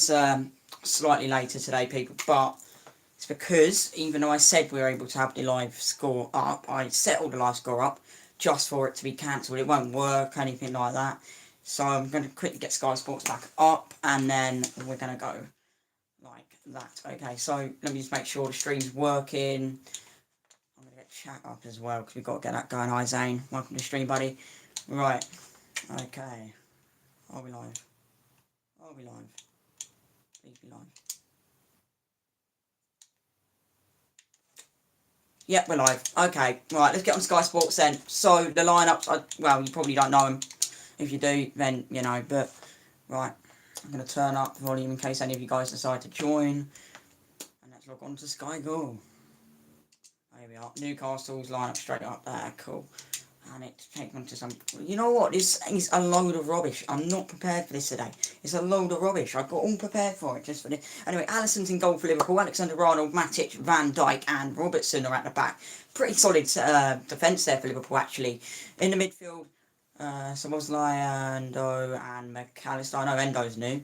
Slightly later today, people, but it's because even though I said we were able to have the live score up, I set all the live score up just for it to be cancelled. It won't work, anything like that. So I'm going to quickly get Sky Sports back up, and then we're going to go like that. Okay, so let me just make sure the stream's working. I'm going to get chat up as well, because we've got to get that going. Hi Zane, welcome to the stream, buddy. Right, okay. Are we live? Are we live? Please be live. Yep, we're live. Okay, right, let's get on Sky Sports then. So, the lineups, well, you probably don't know them. If you do, then, you know, but, right, I'm going to turn up the volume in case any of you guys decide to join. And let's log on to Sky Go. There we are. Newcastle's lineup straight up there, cool. And it's taken to some... You know what, this is a load of rubbish. I'm not prepared for this today. It's a load of rubbish. I got all prepared for it just for this. Anyway, Alisson's in goal for Liverpool. Alexander-Arnold, Matic, Van Dijk and Robertson are at the back. Pretty solid defence there for Liverpool, actually. In the midfield, Szoboszlai, Endo and McAllister. I know Endo's new.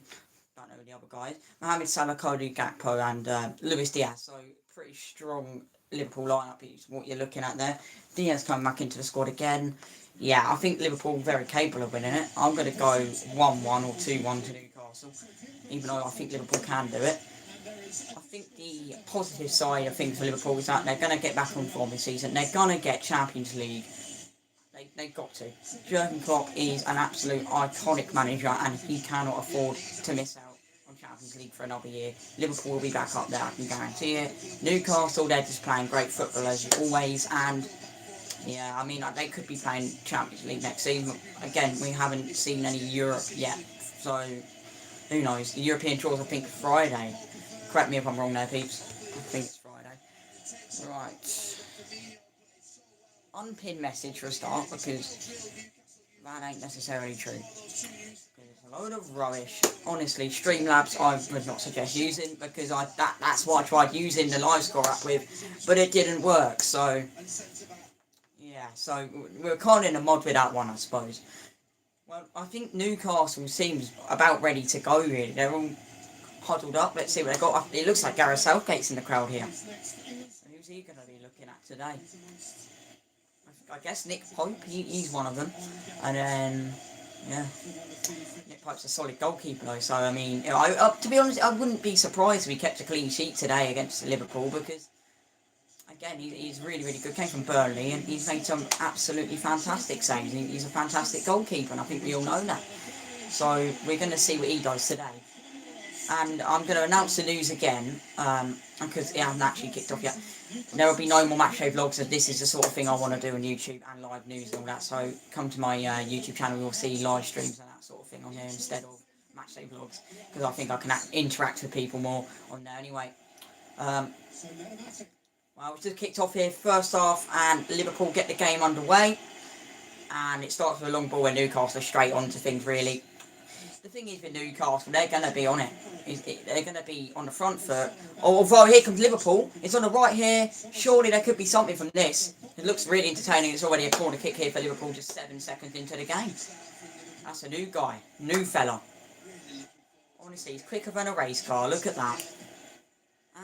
Don't know the other guys. Mohamed Salah, Cody Gakpo and Luis Diaz. So, pretty strong Liverpool lineup is what you're looking at there. Diaz coming back into the squad again. Yeah, I think Liverpool very capable of winning it. I'm going to go 1-1 or 2-1 to Newcastle, even though I think Liverpool can do it. I think the positive side of things for Liverpool is that they're going to get back on form this season. They're going to get Champions League. They've got to. Jurgen Klopp is an absolute iconic manager, and he cannot afford to miss out on Champions League for another year. Liverpool will be back up there, I can guarantee it. Newcastle, they're just playing great football as always, and yeah, I mean, they could be playing Champions League next season. Again, we haven't seen any Europe yet, so who knows? The European tours, I think, Friday. Correct me if I'm wrong there, peeps. I think it's Friday. Right. Unpinned message for a start, because that ain't necessarily true. It's a load of rubbish. Honestly, Streamlabs I would not suggest using, because that's what I tried using the live score app with, but it didn't work, so yeah, so we're kind of in a mod with that one, I suppose. Well, I think Newcastle seems about ready to go, really. They're all huddled up. Let's see what they got. It looks like Gareth Southgate's in the crowd here. So who's he going to be looking at today? I guess Nick Pope, he's one of them. And then, yeah, Nick Pope's a solid goalkeeper though. So, I mean, to be honest, I wouldn't be surprised if he kept a clean sheet today against Liverpool, because, again, he's really, really good. Came from Burnley, and he's made some absolutely fantastic saves. He's a fantastic goalkeeper, and I think we all know that. So, we're going to see what he does today. And I'm going to announce the news again, because it hasn't actually kicked off yet. There will be no more matchday vlogs, as this is the sort of thing I want to do on YouTube, and live news and all that. So come to my YouTube channel, you'll see live streams and that sort of thing on there instead of matchday vlogs, because I think I can interact with people more on there anyway. Well, it's just kicked off here, first half, and Liverpool get the game underway. And it starts with a long ball where Newcastle are straight onto things, really. The thing is with Newcastle, they're going to be on it. They're going to be on the front foot. Although here comes Liverpool. It's on the right here. Surely there could be something from this. It looks really entertaining. It's already a corner kick here for Liverpool just 7 seconds into the game. That's a new guy. New fella. Honestly, he's quicker than a race car. Look at that.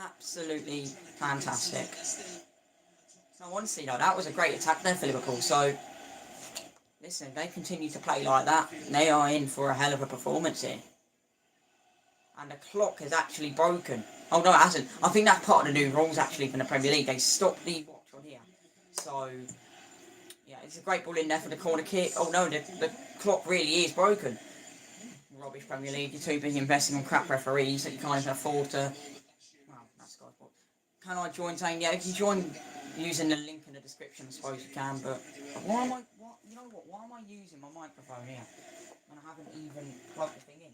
Absolutely fantastic. So honestly, though, that was a great attack there for Liverpool. So listen, they continue to play like that, they are in for a hell of a performance here. And the clock is actually broken. Oh no, it hasn't. I think that's part of the new rules actually from the Premier League. They stopped the watch on here. So, yeah, it's a great ball in there for the corner kick. Oh no, the clock really is broken. Rubbish Premier League. You're too busy investing on crap referees that you can't even afford to... Well, that's Sky Sports. Can I join saying, yeah, you can join using the link in the description, I suppose you can, but why am I... You know what? Why am I using my microphone here when I haven't even plugged the thing in?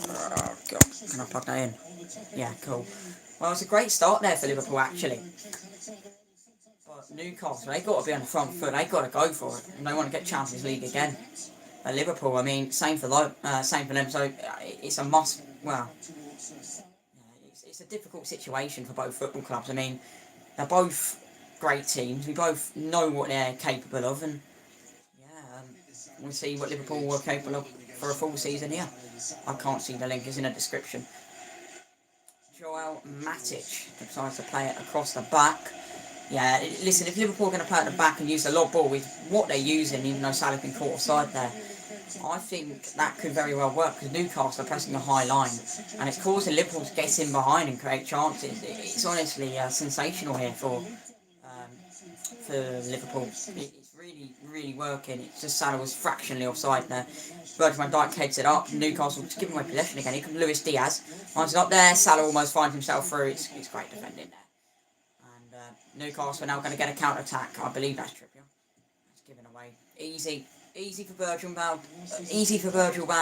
Oh God! Can I plug that in? Yeah, cool. Well, it's a great start there for Liverpool, actually. But Newcastle, they got to be on the front foot. They got to go for it, and they want to get Champions League again. Liverpool, I mean, same for them. So it's a must. Well. It's a difficult situation for both football clubs. I mean, they're both great teams. We both know what they're capable of, and we'll see what Liverpool were capable of for a full season here. I can't see the link, it's in the description. Joel Matic decides to play it across the back. Yeah, listen, if Liverpool are going to play at the back and use the lob ball with what they're using, even though Salah's been caught offside there, I think that could very well work, because Newcastle are pressing a high line and it's causing Liverpool to get in behind and create chances. It's honestly sensational here for Liverpool. It's really, really working. It's just Salah was fractionally offside there. Virgil van Dijk heads it up. Newcastle just giving away possession again. Here comes Luis Diaz. Once it's up there, Salah almost finds himself through. It's great defending there. And Newcastle are now going to get a counter attack. I believe that's Trippier. That's given away. Easy for Virgil van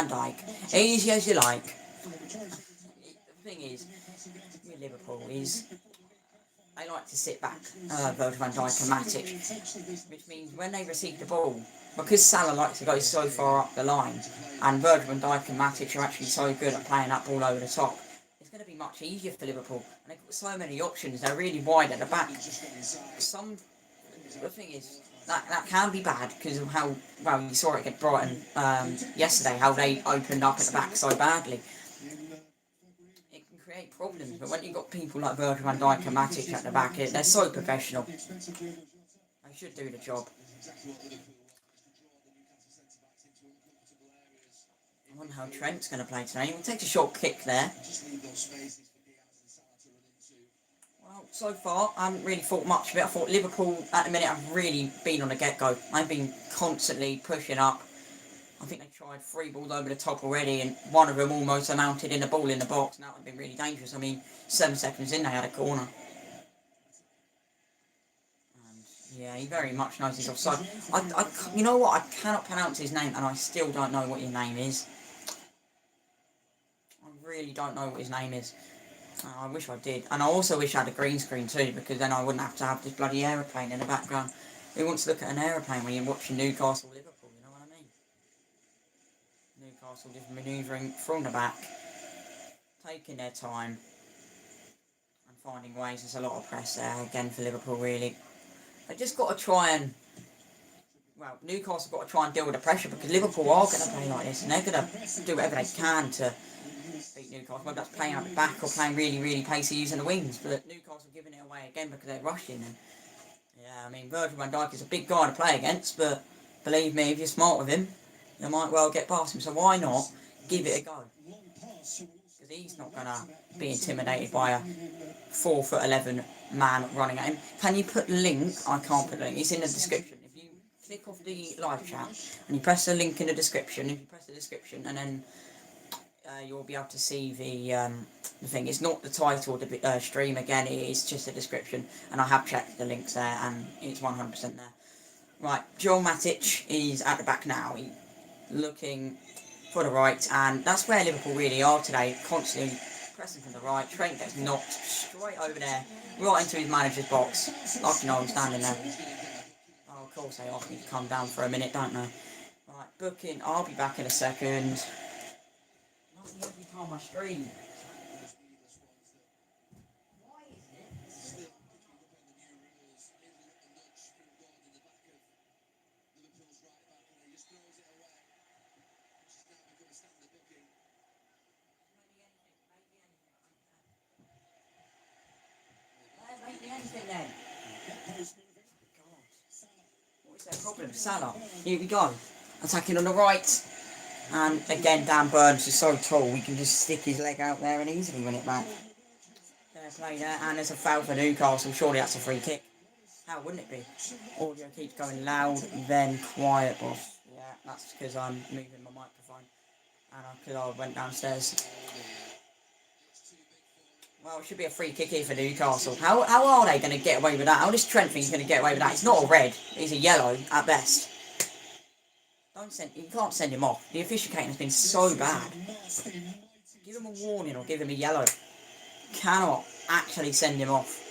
Dijk. Easy as you like. The thing is, with Liverpool is they like to sit back, Virgil van Dijk and Matic, which means when they receive the ball, because Salah likes to go so far up the line, and Virgil van Dijk and Matic are actually so good at playing that ball over the top, it's going to be much easier for Liverpool. And they've got so many options, they're really wide at the back. The thing is, that can be bad because of how, well, you saw it against Brighton yesterday, how they opened up at the back so badly. It can create problems, but when you've got people like Virgil van Dijk and Matic at the back, they're so professional. They should do the job. I wonder how Trent's going to play today. He takes a short kick there. Well, so far, I haven't really thought much of it. I thought Liverpool, at the minute, have really been on the get-go. They've been constantly pushing up. I think they tried 3 balls over the top already, and one of them almost amounted in a ball in the box, and that would have been really dangerous. I mean, 7 seconds in, they had a corner. And, yeah, he very much knows he's offside. You know what? I cannot pronounce his name, and I still don't know what his name is. I really don't know what his name is. I wish I did. And I also wish I had a green screen too, because then I wouldn't have to have this bloody aeroplane in the background. Who wants to look at an aeroplane when you're watching Newcastle Liverpool, you know what I mean? Newcastle just manoeuvring from the back, taking their time and finding ways. There's a lot of press there again for Liverpool, really. They just got to try and, well, Newcastle got to try and deal with the pressure, because Liverpool are going to play like this, and they're going to do whatever they can to beat Newcastle, whether that's playing out the back or playing really, really pacey using the wings. But Newcastle giving it away again because they're rushing. And yeah, I mean, Virgil van Dijk is a big guy to play against, but believe me, if you're smart with him, you might well get past him. So why not give it a go? Because he's not going to be intimidated by a 4'11" man running at him. Can you put the link? I can't put the link. It's in the description. If you click off the live chat and you press the link in the description, if you press the description and then you'll be able to see the thing. It's not the title of the stream again, it is just a description, and I have checked the links there and it's 100% there. Right, Joel Matic is at the back now. He's looking for the right, and that's where Liverpool really are today, constantly pressing from the right. Trent gets knocked straight over there, right into his manager's box. Like, you know, I'm standing there. Oh, of course they ask me to come down for a minute, don't they? Right, booking, I'll be back in a second. Every time I stream. Why is it? Anything then? What is their problem? Salah. Here we go. Attacking on the right. And again, Dan Burns is so tall, he can just stick his leg out there and easily win it back. Fair play there, and there's a foul for Newcastle. Surely that's a free kick. How wouldn't it be? Audio keeps going loud, then quiet, boss. Yeah, that's because I'm moving my microphone. And because I went downstairs. Well, it should be a free kick here for Newcastle. How are they going to get away with that? How does Trent think he's going to get away with that? It's not a red, it's a yellow at best. You can't send him off. The officiating has been so bad. Give him a warning or give him a yellow. Cannot actually send him off.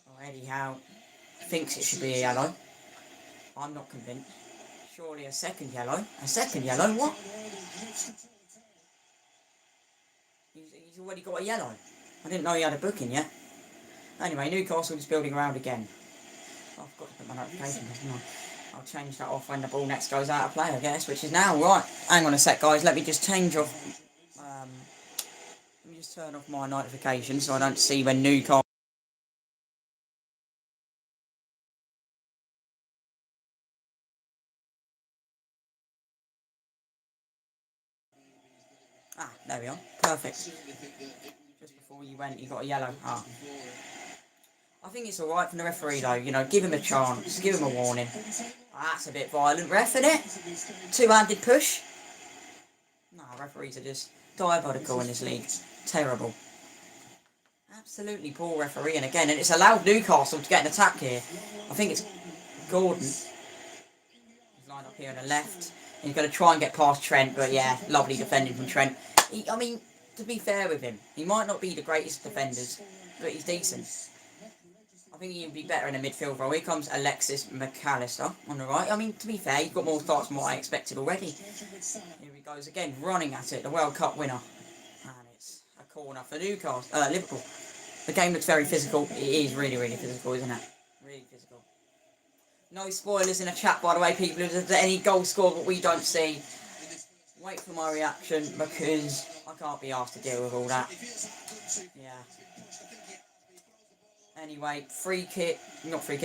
Oh, Eddie Howe thinks it should be a yellow. I'm not convinced. Surely a second yellow. A second yellow? What? He's already got a yellow. I didn't know he had a booking yet. Anyway, Newcastle is building around again. I've got to put my notifications off, haven't I? I'll change that off when the ball next goes out of play, I guess, which is now. Right, hang on a sec, guys. Let me just change off. Let me just turn off my notifications so I don't see when Newcastle. Ah, there we are. Perfect. Just before you went, you got a yellow. Ah. I think it's alright from the referee though, you know, give him a chance, give him a warning. That's a bit violent, ref, isn't it? Two-handed push. No, referees are just diabolical in this league. Terrible. Absolutely poor refereeing again, and it's allowed Newcastle to get an attack here. I think it's Gordon. He's lined up here on the left. He's going to try and get past Trent, but yeah, lovely defending from Trent. I mean, to be fair with him, he might not be the greatest defenders, but he's decent. I think he'd be better in a midfield role. Here comes Alexis McAllister on the right. I mean, to be fair, he's got more starts than what I expected already. Here he goes again, running at it, the World Cup winner. And it's a corner for Liverpool. The game looks very physical. It is really, really physical, isn't it? Really physical. No spoilers in the chat, by the way, people. If there's any goal scored that we don't see, wait for my reaction because I can't be asked to deal with all that. Yeah. Anyway,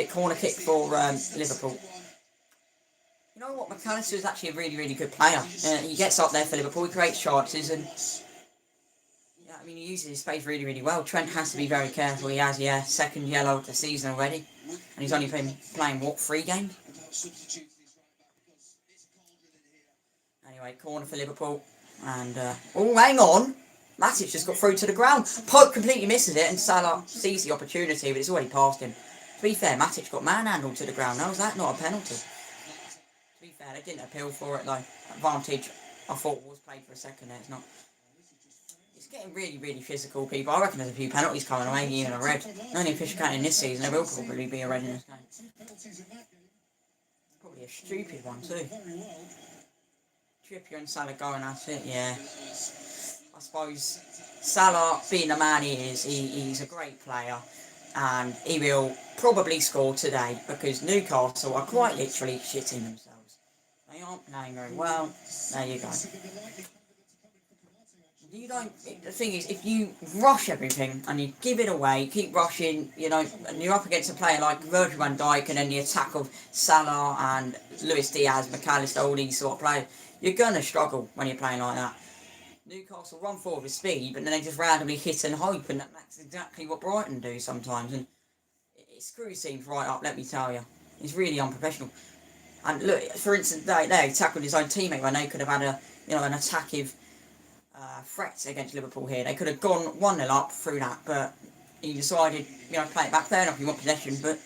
corner kick for Liverpool. You know what, McAllister is actually a really, really good player. He gets up there for Liverpool, he creates chances, and yeah, I mean, he uses his space really, really well. Trent has to be very careful. He has, second yellow of the season already, and he's only been playing, what, 3 games? Anyway, corner for Liverpool, and, oh, hang on! Matic just got through to the ground. Pope completely misses it, and Salah sees the opportunity, but it's already past him. To be fair, Matic got manhandled to the ground. Now, is that not a penalty? To be fair, they didn't appeal for it, though. Advantage, I thought, was played for a second there. It's not. It's getting really, really physical, people. I reckon there's a few penalties coming away, even a red. Only official counting this season, there will probably be a red in this game. Probably a stupid one, too. Trippier and Salah going at it, yeah. I suppose Salah, being the man he is, he's a great player, and he will probably score today because Newcastle are quite literally shitting themselves. They aren't playing very well. There you go. The thing is, if you rush everything and you give it away, keep rushing, you know, and you're up against a player like Virgil van Dijk and then the attack of Salah and Luis Diaz, McAllister, all these sort of players, you're going to struggle when you're playing like that. Newcastle run forward with speed, but then they just randomly hit and hope, and that's exactly what Brighton do sometimes, and it screws teams right up, let me tell you. It's really unprofessional. And look, for instance, they tackled his own teammate when they could have had an attacking threat against Liverpool here. They could have gone 1-0 up through that, but he decided, play it back. Fair enough, you want possession, but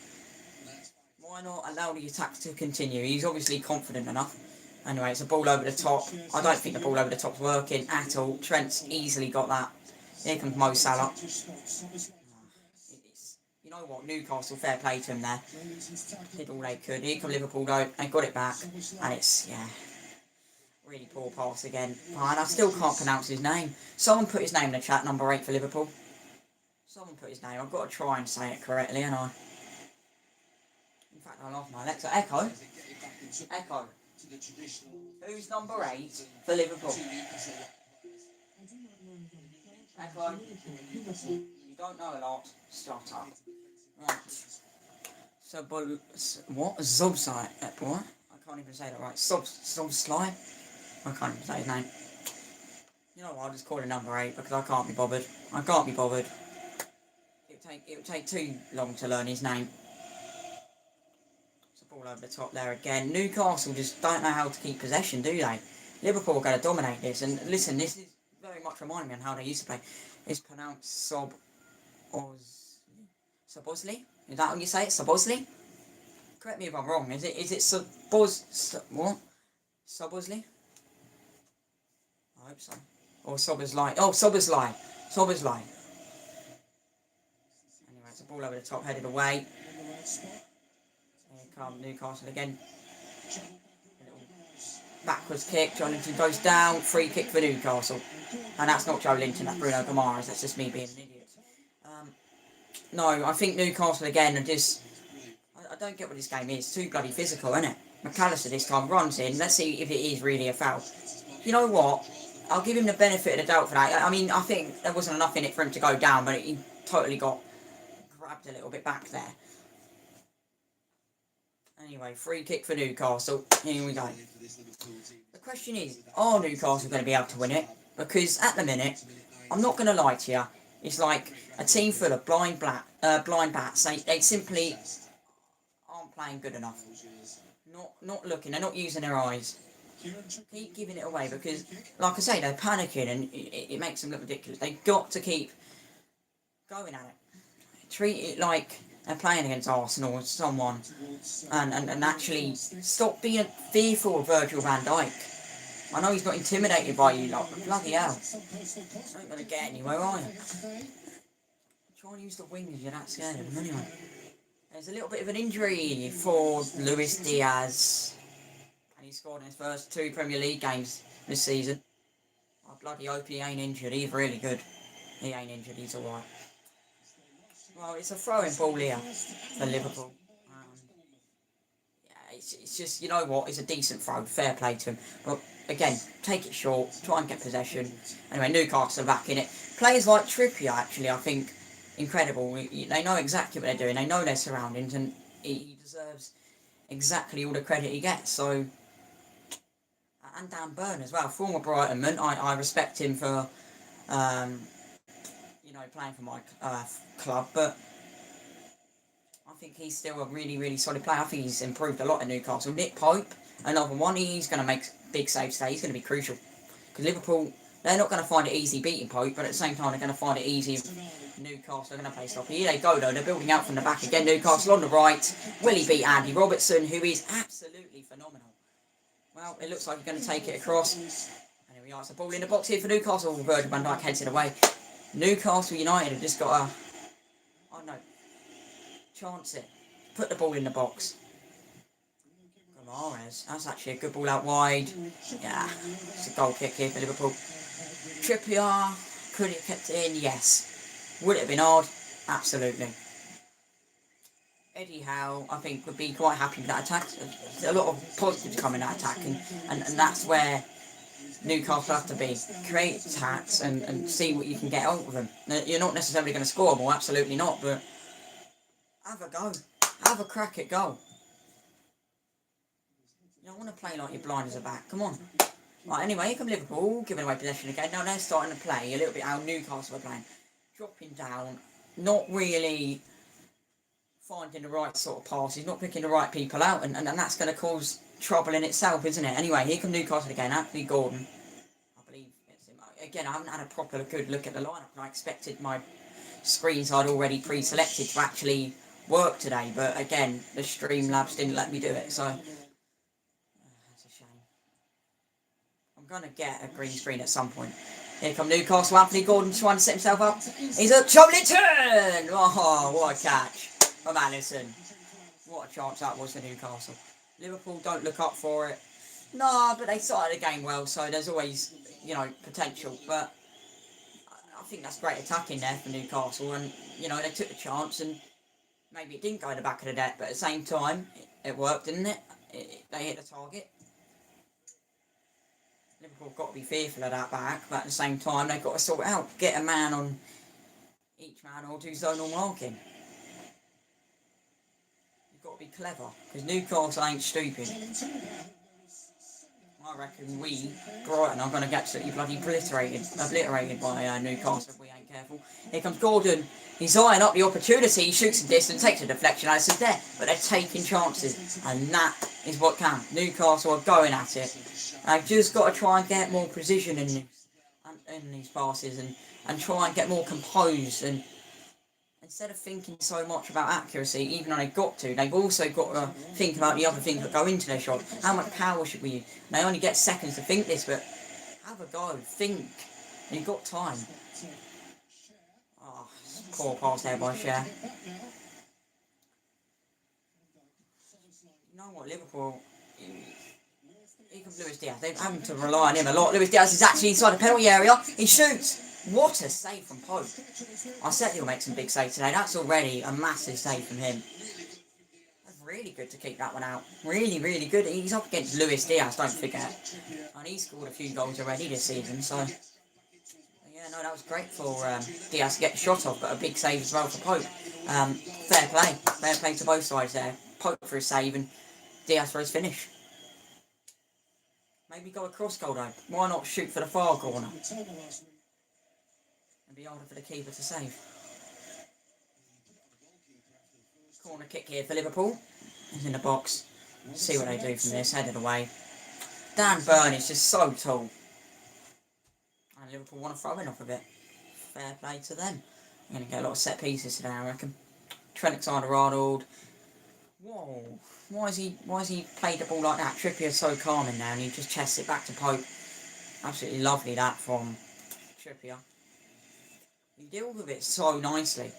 why not allow the attack to continue? He's obviously confident enough. Anyway, it's a ball over the top. I don't think the ball over the top's working at all. Trent's easily got that. Here comes Mo Salah. You know what? Newcastle, fair play to him there. Did all they could. Here come Liverpool though. They got it back. And it's, really poor pass again. And I still can't pronounce his name. Someone put his name in the chat, number 8 for Liverpool. Someone put his name. I've got to try and say it correctly, haven't I? In fact, I lost my Alexa. Echo. Who's number 8 for Liverpool? Echo. You don't know a lot. Start up. Right. What? Zobsai. What? I can't even say that right. Zobsai. I can't even say his name. You know what? I'll just call it number 8 because I can't be bothered. It would take too long to learn his name. Ball over the top there again. Newcastle just don't know how to keep possession, do they? Liverpool are going to dominate this. And listen, this is very much reminding me of how they used to play. It's pronounced Sobosley? Is that how you say it? Sobosley? Correct me if I'm wrong. Is it what? Sobosley? I hope so. Or Soboslai. Oh, Soboslai. Anyway, it's a ball over the top, headed away. Come Newcastle again. A little backwards kick. Joelinton goes down. Free kick for Newcastle. And that's not Joelinton, that's Bruno Guimaraes. That's just me being an idiot. No, I think Newcastle again are just. I don't get what this game is. Too bloody physical, isn't it? McAllister this time runs in. Let's see if it is really a foul. You know what? I'll give him the benefit of the doubt for that. I mean, I think there wasn't enough in it for him to go down, but he totally got grabbed a little bit back there. Anyway, free kick for Newcastle. Here we go. The question is, are Newcastle going to be able to win it? Because at the minute, I'm not going to lie to you, it's like a team full of blind bats. They simply aren't playing good enough. Not looking, they're not using their eyes. Keep giving it away because, like I say, they're panicking and it makes them look ridiculous. They've got to keep going at it. Treat it like they're playing against Arsenal or someone, and actually stop being fearful of Virgil van Dijk. I know he's not intimidated by you lot, but bloody hell, you ain't gonna get anywhere, are you? Try and use the wings, you're that scared of them anyway. There's a little bit of an injury for Luis Diaz. And he scored in his first 2 Premier League games this season. I bloody hope he ain't injured. He's really good. He ain't injured. He's alright. Well, it's a throwing ball here for Liverpool. Yeah, it's just, you know what? It's a decent throw. Fair play to him. But again, take it short. Try and get possession. Anyway, Newcastle are back in it. Players like Trippier, actually, I think, incredible. They know exactly what they're doing. They know their surroundings. And he deserves exactly all the credit he gets. So... And Dan Burn as well, former Brighton man. I respect him for, playing for my club, but I think he's still a really, really solid player. I think he's improved a lot at Newcastle. Nick Pope, another one, he's going to make big saves today. He's going to be crucial. Because Liverpool, they're not going to find it easy beating Pope, but at the same time, they're going to find it easy. Newcastle are going to play sloppy. Here they go, though. They're building out from the back again. Newcastle on the right. Will he beat Andy Robertson, who is absolutely phenomenal? Well, it looks like he's going to take it across. And here we are. It's a ball in the box here for Newcastle. Virgil van Dijk heads it away. Newcastle United have just got chance it. Put the ball in the box. Gamares. That's actually a good ball out wide. Yeah, it's a goal kick here for Liverpool. Trippier. Could it have kept it in? Yes. Would it have been hard? Absolutely. Eddie Howe, I think, would be quite happy with that attack. There's a lot of positives coming in that attack, and that's where Newcastle have to be. Create attacks and see what you can get out of them. You're not necessarily going to score more, absolutely not, but have a go. Have a crack at goal. You don't want to play like you're blind as a bat. Come on. Right, anyway, here come Liverpool, giving away possession again. Now they're starting to play a little bit how Newcastle are playing. Dropping down, not really finding the right sort of passes, not picking the right people out, and that's going to cause trouble in itself, isn't it? Anyway, here come Newcastle again. Anthony Gordon, I believe it's him. Again, I haven't had a proper good look at the lineup, and I expected my screens I'd already pre-selected to actually work today, but again, the Streamlabs didn't let me do it, so that's a shame. I'm going to get a green screen at some point. Here come Newcastle. Anthony Gordon trying to set himself up. He's a chocolate turn! Oh, what a catch from Alisson. What a chance that was for Newcastle. Liverpool don't look up for it. No, but they started the game well, so there's always, potential. But I think that's great attacking there for Newcastle, and, they took the chance, and maybe it didn't go in the back of the net, but at the same time, it worked, didn't it? They hit the target. Liverpool have got to be fearful of that back, but at the same time, they've got to sort it out. Get a man on each man or do zonal marking. Got to be clever, because Newcastle ain't stupid. I reckon Brighton, are going to get absolutely bloody obliterated by Newcastle if we ain't careful. Here comes Gordon. He's eyeing up the opportunity. He shoots from distance, takes a deflection. Alisson's there, but they're taking chances, and that is what counts. Newcastle are going at it. They've just got to try and get more precision in these passes, and try and get more composed, and instead of thinking so much about accuracy, even though they've also got to think about the other things that go into their shot. How much power should we use? And they only get seconds to think this, but have a go, think. And you've got time. Oh, poor pass there by Cher. You know what, Liverpool, here comes Luis Diaz. They're having to rely on him a lot. Luis Diaz is actually inside the penalty area. He shoots. What a save from Pope. I said he'll make some big saves today. That's already a massive save from him. That's really good to keep that one out. Really, really good. He's up against Luis Diaz, don't forget. And he's scored a few goals already this season, so... Yeah, no, that was great for Diaz to get the shot off, but a big save as well for Pope. Fair play. Fair play to both sides there. Pope for his save and Diaz for his finish. Maybe go across goal though. Why not shoot for the far corner? And be harder for the keeper to save. Corner kick here for Liverpool. He's in the box. Let's see what they do from this. Headed away. Dan Burn is just so tall. And Liverpool want to throw in off of it. Fair play to them. We're going to get a lot of set pieces today, I reckon. Trent Alexander-Arnold. Whoa. Why has he played the ball like that? Trippier's so calm in there and he just chests it back to Pope. Absolutely lovely that from Trippier. He deals with it so nicely.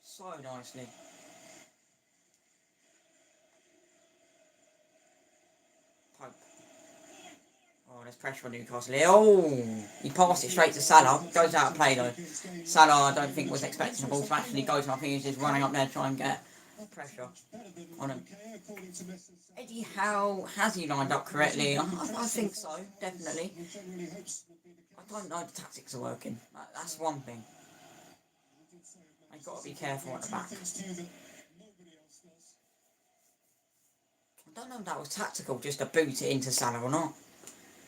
So nicely. Pope. Oh, there's pressure on Newcastle here. Oh, he passed it straight to Salah. Goes out of play though. Salah, I don't think was expecting the ball to actually go to him. I think he's just running up there to try and get pressure on him. Eddie Howe, has he lined up correctly? I think so, definitely. I don't know if the tactics are working. That's one thing. I've got to be careful at the back. I don't know if that was tactical, just to boot it into Salah or not.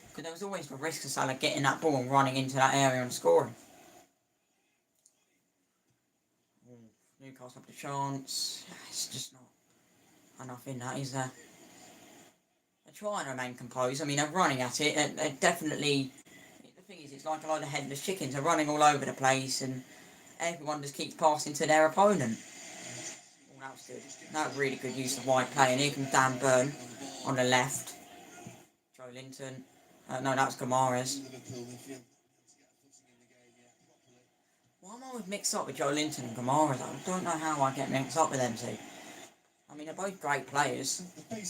Because there was always the risk of Salah getting that ball and running into that area and scoring. Newcastle have the chance. It's just not enough in that, is there? They're trying to remain composed. I mean, they're running at it. They're definitely... The thing is, it's like a load of headless chickens. They're running all over the place and everyone just keeps passing to their opponent. Oh, that was good. That was really good use of wide play. And here comes Dan Burn on the left. Joe Linton. No, that was Gamares. Why am I always mixed up with Joe Linton and Gamares? I don't know how I get mixed up with them two. I mean, they're both great players. I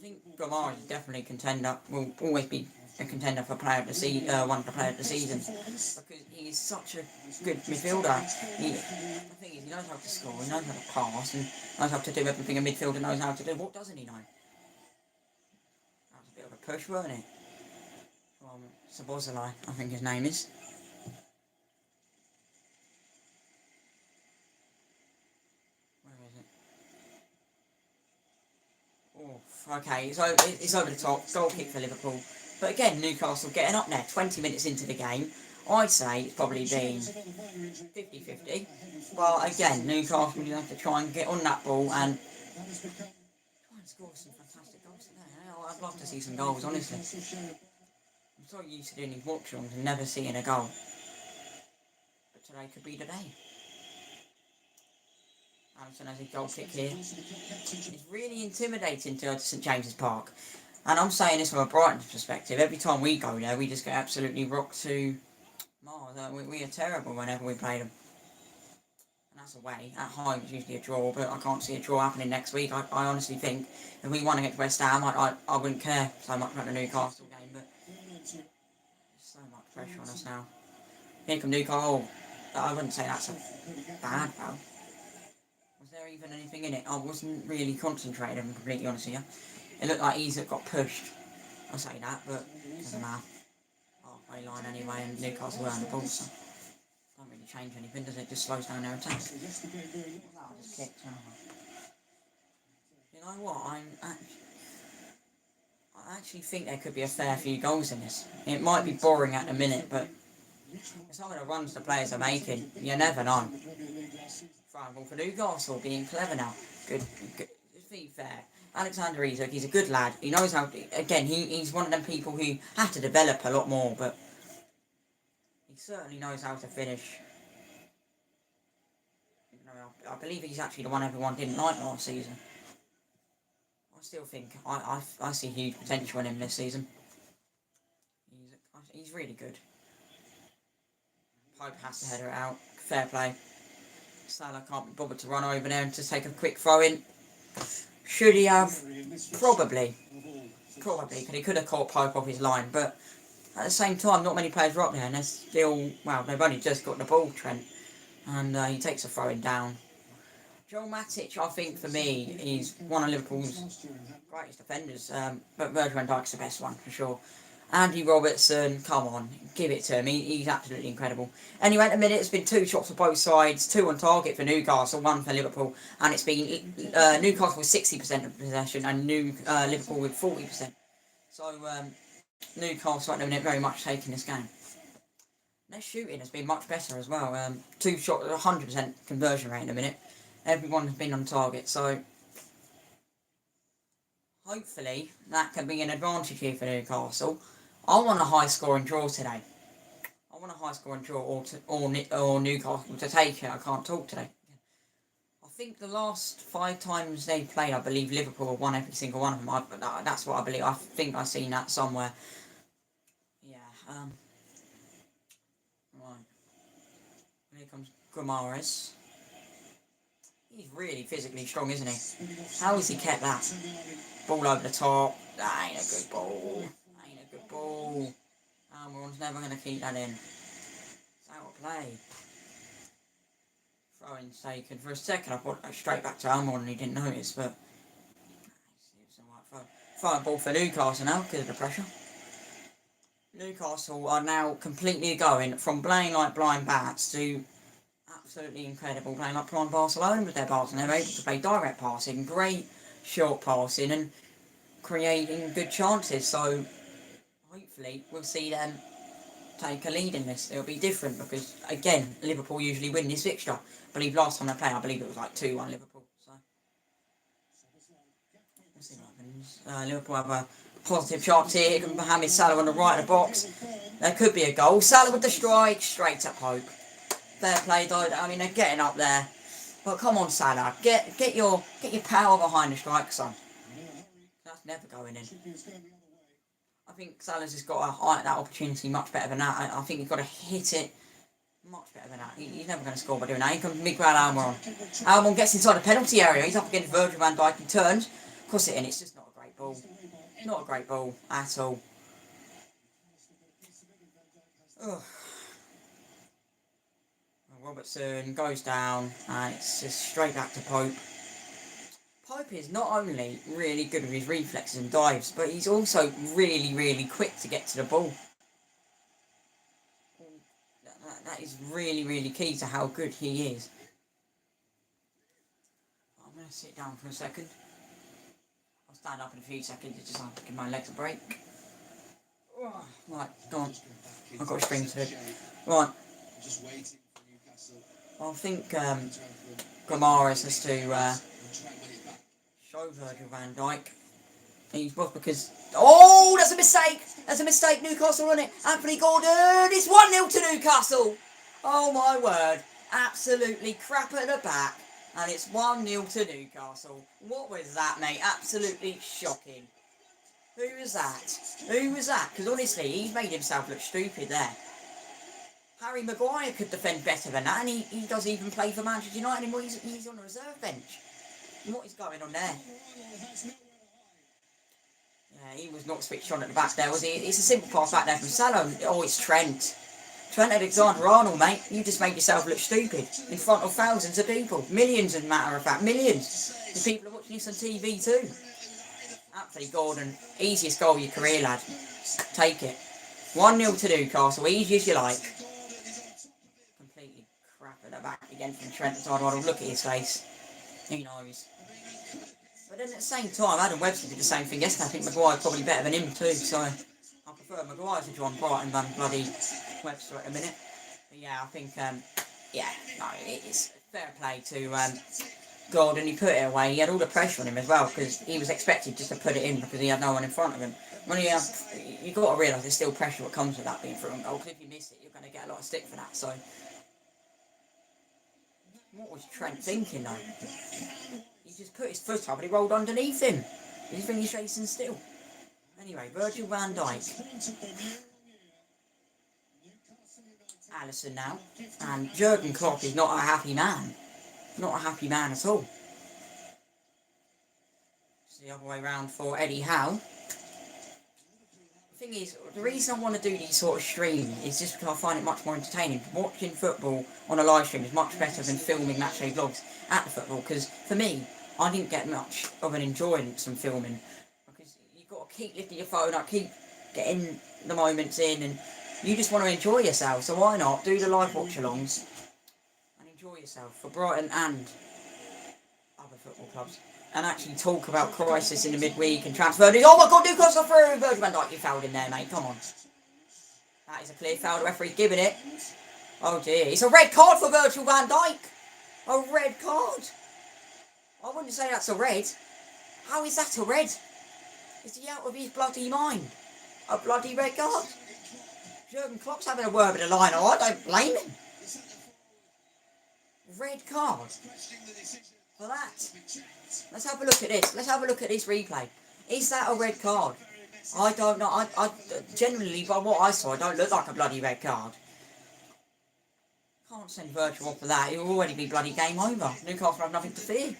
think Gamares is definitely a contender. Will always be a contender for player of the season, one of the players of the season, because he is such a good midfielder. The thing is, he knows how to score, he knows how to pass, and knows how to do everything a midfielder knows how to do. What doesn't he know? That was a bit of a push, wasn't it? Sabozalai, I think his name is. Okay, so it's over the top, goal kick for Liverpool. But again, Newcastle getting up there, 20 minutes into the game. I'd say it's probably been 50-50. But again, Newcastle will have to try and get on that ball and try and score some fantastic goals today. I'd love to see some goals, honestly. I'm so used to doing these watchalongs and never seeing a goal. But today could be the day. Alisson has a goal kick here. It's really intimidating to go to St James's Park. And I'm saying this from a Brighton perspective. Every time we go there, we just get absolutely rocked to Mars. We are terrible whenever we play them. And that's away. At home, it's usually a draw, but I can't see a draw happening next week. I honestly think if we won against West Ham, I wouldn't care so much about the Newcastle game. But there's so much pressure on us now. Here come Newcastle. I wouldn't say that's a bad foul. Was there even anything in it? I wasn't really concentrated, I'm completely honest with you. It looked like Isak got pushed. I'll say that, but it doesn't matter. Halfway line anyway, and Newcastle were on the ball, so don't really change anything, does it? Just slows down their attack. I just kicked. You know what? I actually think there could be a fair few goals in this. It might be boring at the minute, but some of the runs the players are making, you never know. Throwing for Newcastle, being clever now. Good. Just be fair. Alexander Isak, he's a good lad. He knows how to, again, he's one of them people who have to develop a lot more, but he certainly knows how to finish. I believe he's actually the one everyone didn't like last season. I still think I see huge potential in him this season. He's really good. Pope has to header it out. Fair play. Salah can't be bothered to run over there and just take a quick throw in. Should he have? Probably. Because he could have caught Pope off his line, but at the same time, not many players are up there, and they're still, well, they've only just got the ball, Trent, and he takes a throw in down. Joel Matic, I think for me, is one of Liverpool's greatest defenders, but Virgil van Dijk's the best one for sure. Andy Robertson, come on, give it to him. He's absolutely incredible. Anyway, at the minute, it's been 2 shots for both sides, 2 on target for Newcastle, 1 for Liverpool, and it's been Newcastle with 60% of possession and Liverpool with 40%. So Newcastle at the minute very much taking this game. Their shooting has been much better as well. 2 shots, 100% conversion rate in a minute. Everyone has been on target, so hopefully that can be an advantage here for Newcastle. I want a high scoring draw today. I want a high scoring draw or Newcastle to take it. I can't talk today. I think the last 5 times they played, I believe Liverpool have won every single one of them. That's what I believe. I think I've seen that somewhere. Yeah. Right. Here comes Guimaraes. He's really physically strong, isn't he? How has he kept that? Ball over the top. That ain't a good ball. Ain't a good ball. Almiron's never going to keep that in. It's out of play. Throw-in's taken. For a second I thought straight back to Almiron and he didn't notice, but it's alright. Throw ball for Newcastle now because of the pressure. Newcastle are now completely going from playing like blind bats to absolutely incredible, playing like prime Barcelona with their passing. They're able to play direct passing, great short passing and creating good chances. So hopefully we'll see them take a lead in this. It'll be different because again Liverpool usually win this fixture. I believe last time they played, I believe it was like 2-1 Liverpool. So we'll see what happens. Liverpool have a positive chance here. Mohamed Salah on the right of the box. There could be a goal. Salah with the strike, straight at Pope. Fair play though. I mean they're getting up there, but come on Salah, get your power behind the strike, son. That's never going in. I think Salah's just got to height that opportunity much better than that. I think he's got to hit it much better than that. He's never going to score by doing that. Here comes Miguel Almiron. Almiron gets inside the penalty area. He's up against Virgil van Dijk and turns, puts it in. It's just not a great ball. Not a great ball at all. Ugh. Robertson goes down and it's just straight back to Pope. Pope is not only really good with his reflexes and dives, but he's also really quick to get to the ball. That is really key to how good he is. I'm going to sit down for a second. I'll stand up in a few seconds, just have to give my legs a break. Right, go on. I've got a string to it. Right. I think Guimaraes has to show Virgil van Dijk. He's both because... Oh, that's a mistake! That's a mistake, Newcastle on it. Anthony Gordon, it's 1-0 to Newcastle. Oh my word. Absolutely crap at the back. And it's 1-0 to Newcastle. What was that, mate? Absolutely shocking. Who was that? Who was that? Because honestly, he's made himself look stupid there. Harry Maguire could defend better than that, and he doesn't even play for Manchester United anymore. He's on the reserve bench. What is going on there? Yeah, he was not switched on at the back there, was he? It's a simple pass back there from Salah. Oh, it's Trent. Trent Alexander-Arnold, mate. You just made yourself look stupid in front of thousands of people. Millions, as a matter of fact. Millions. The people are watching this on TV too. Anthony Gordon, easiest goal of your career, lad. Take it. 1-0 to Newcastle, easy as you like. Completely crap at the back again from Trent Alexander-Arnold. Look at his face. He knows. But then at the same time, Adam Webster did the same thing yesterday. I think Maguire's probably better than him too, so I prefer Maguire to John Brighton than bloody Webster at the minute. But yeah, I think, it's fair play to Gordon. He put it away. He had all the pressure on him as well because he was expected just to put it in because he had no one in front of him. When you've got to realise there's still pressure that comes with that being through on goal, because if you miss it, you're going to get a lot of stick for that. So, what was Trent thinking though? He just put his foot up and he rolled underneath him. He's been chasing still. Anyway, Virgil van Dijk. Alisson now. And Jurgen Klopp is not a happy man. Not a happy man at all. It's the other way round for Eddie Howe. The thing is, the reason I want to do these sort of streams is just because I find it much more entertaining. Watching football on a live stream is much better than filming matchday vlogs at the football, because for me, I didn't get much of an enjoyment from filming, because you've got to keep lifting your phone up, keep getting the moments in, and you just want to enjoy yourself, so why not do the live watch-alongs and enjoy yourself for Brighton and other football clubs, and actually talk about crisis in the midweek and transfer news. Oh my god, Newcastle through! Virgil van Dijk, you fouled in there, mate, come on. That is a clear foul, the referee's giving it. Oh dear, it's a red card for Virgil van Dijk! A red card! I wouldn't say that's a red. How is that a red? Is he out of his bloody mind? A bloody red card? Jurgen Klopp's having a word with the liner, I don't blame him. Red card? For that? Let's have a look at this. Let's have a look at this replay. Is that a red card? I don't know. I generally, by what I saw, it don't look like a bloody red card. Can't send Virgil off for that. It will already be bloody game over. Newcastle have nothing to fear.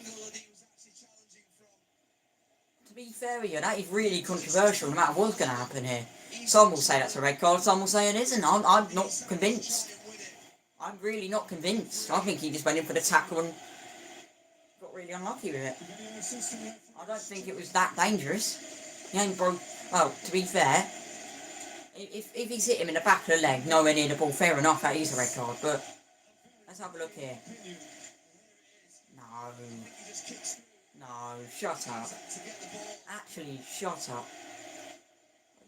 To be fair with you, that is really controversial no matter what's going to happen here. Some will say that's a red card, some will say it isn't. I'm not convinced. I'm really not convinced. I think he just went in for the tackle and got really unlucky with it. I don't think it was that dangerous. He ain't broke. Well, to be fair, if he's hit him in the back of the leg, nowhere near the ball, fair enough, that is a red card. But let's have a look here. No, shut up. Actually, shut up.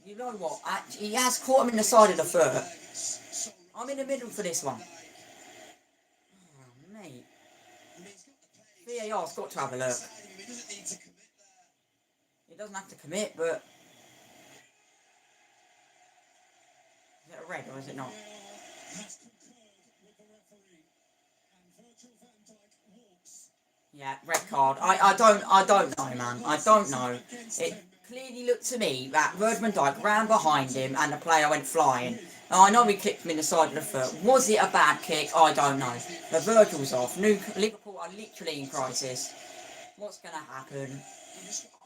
You know what? He has caught him in the side of the foot. I'm in the middle for this one. Oh, mate. VAR's got to have a look. He doesn't have to commit, but... Is it a red or is it not? Yeah, red card. I don't know, man. I don't know. It clearly looked to me that Virgil van Dijk ran behind him and the player went flying. Now, I know he kicked him in the side of the foot. Was it a bad kick? I don't know. The Virgil's off. Liverpool are literally in crisis. What's going to happen?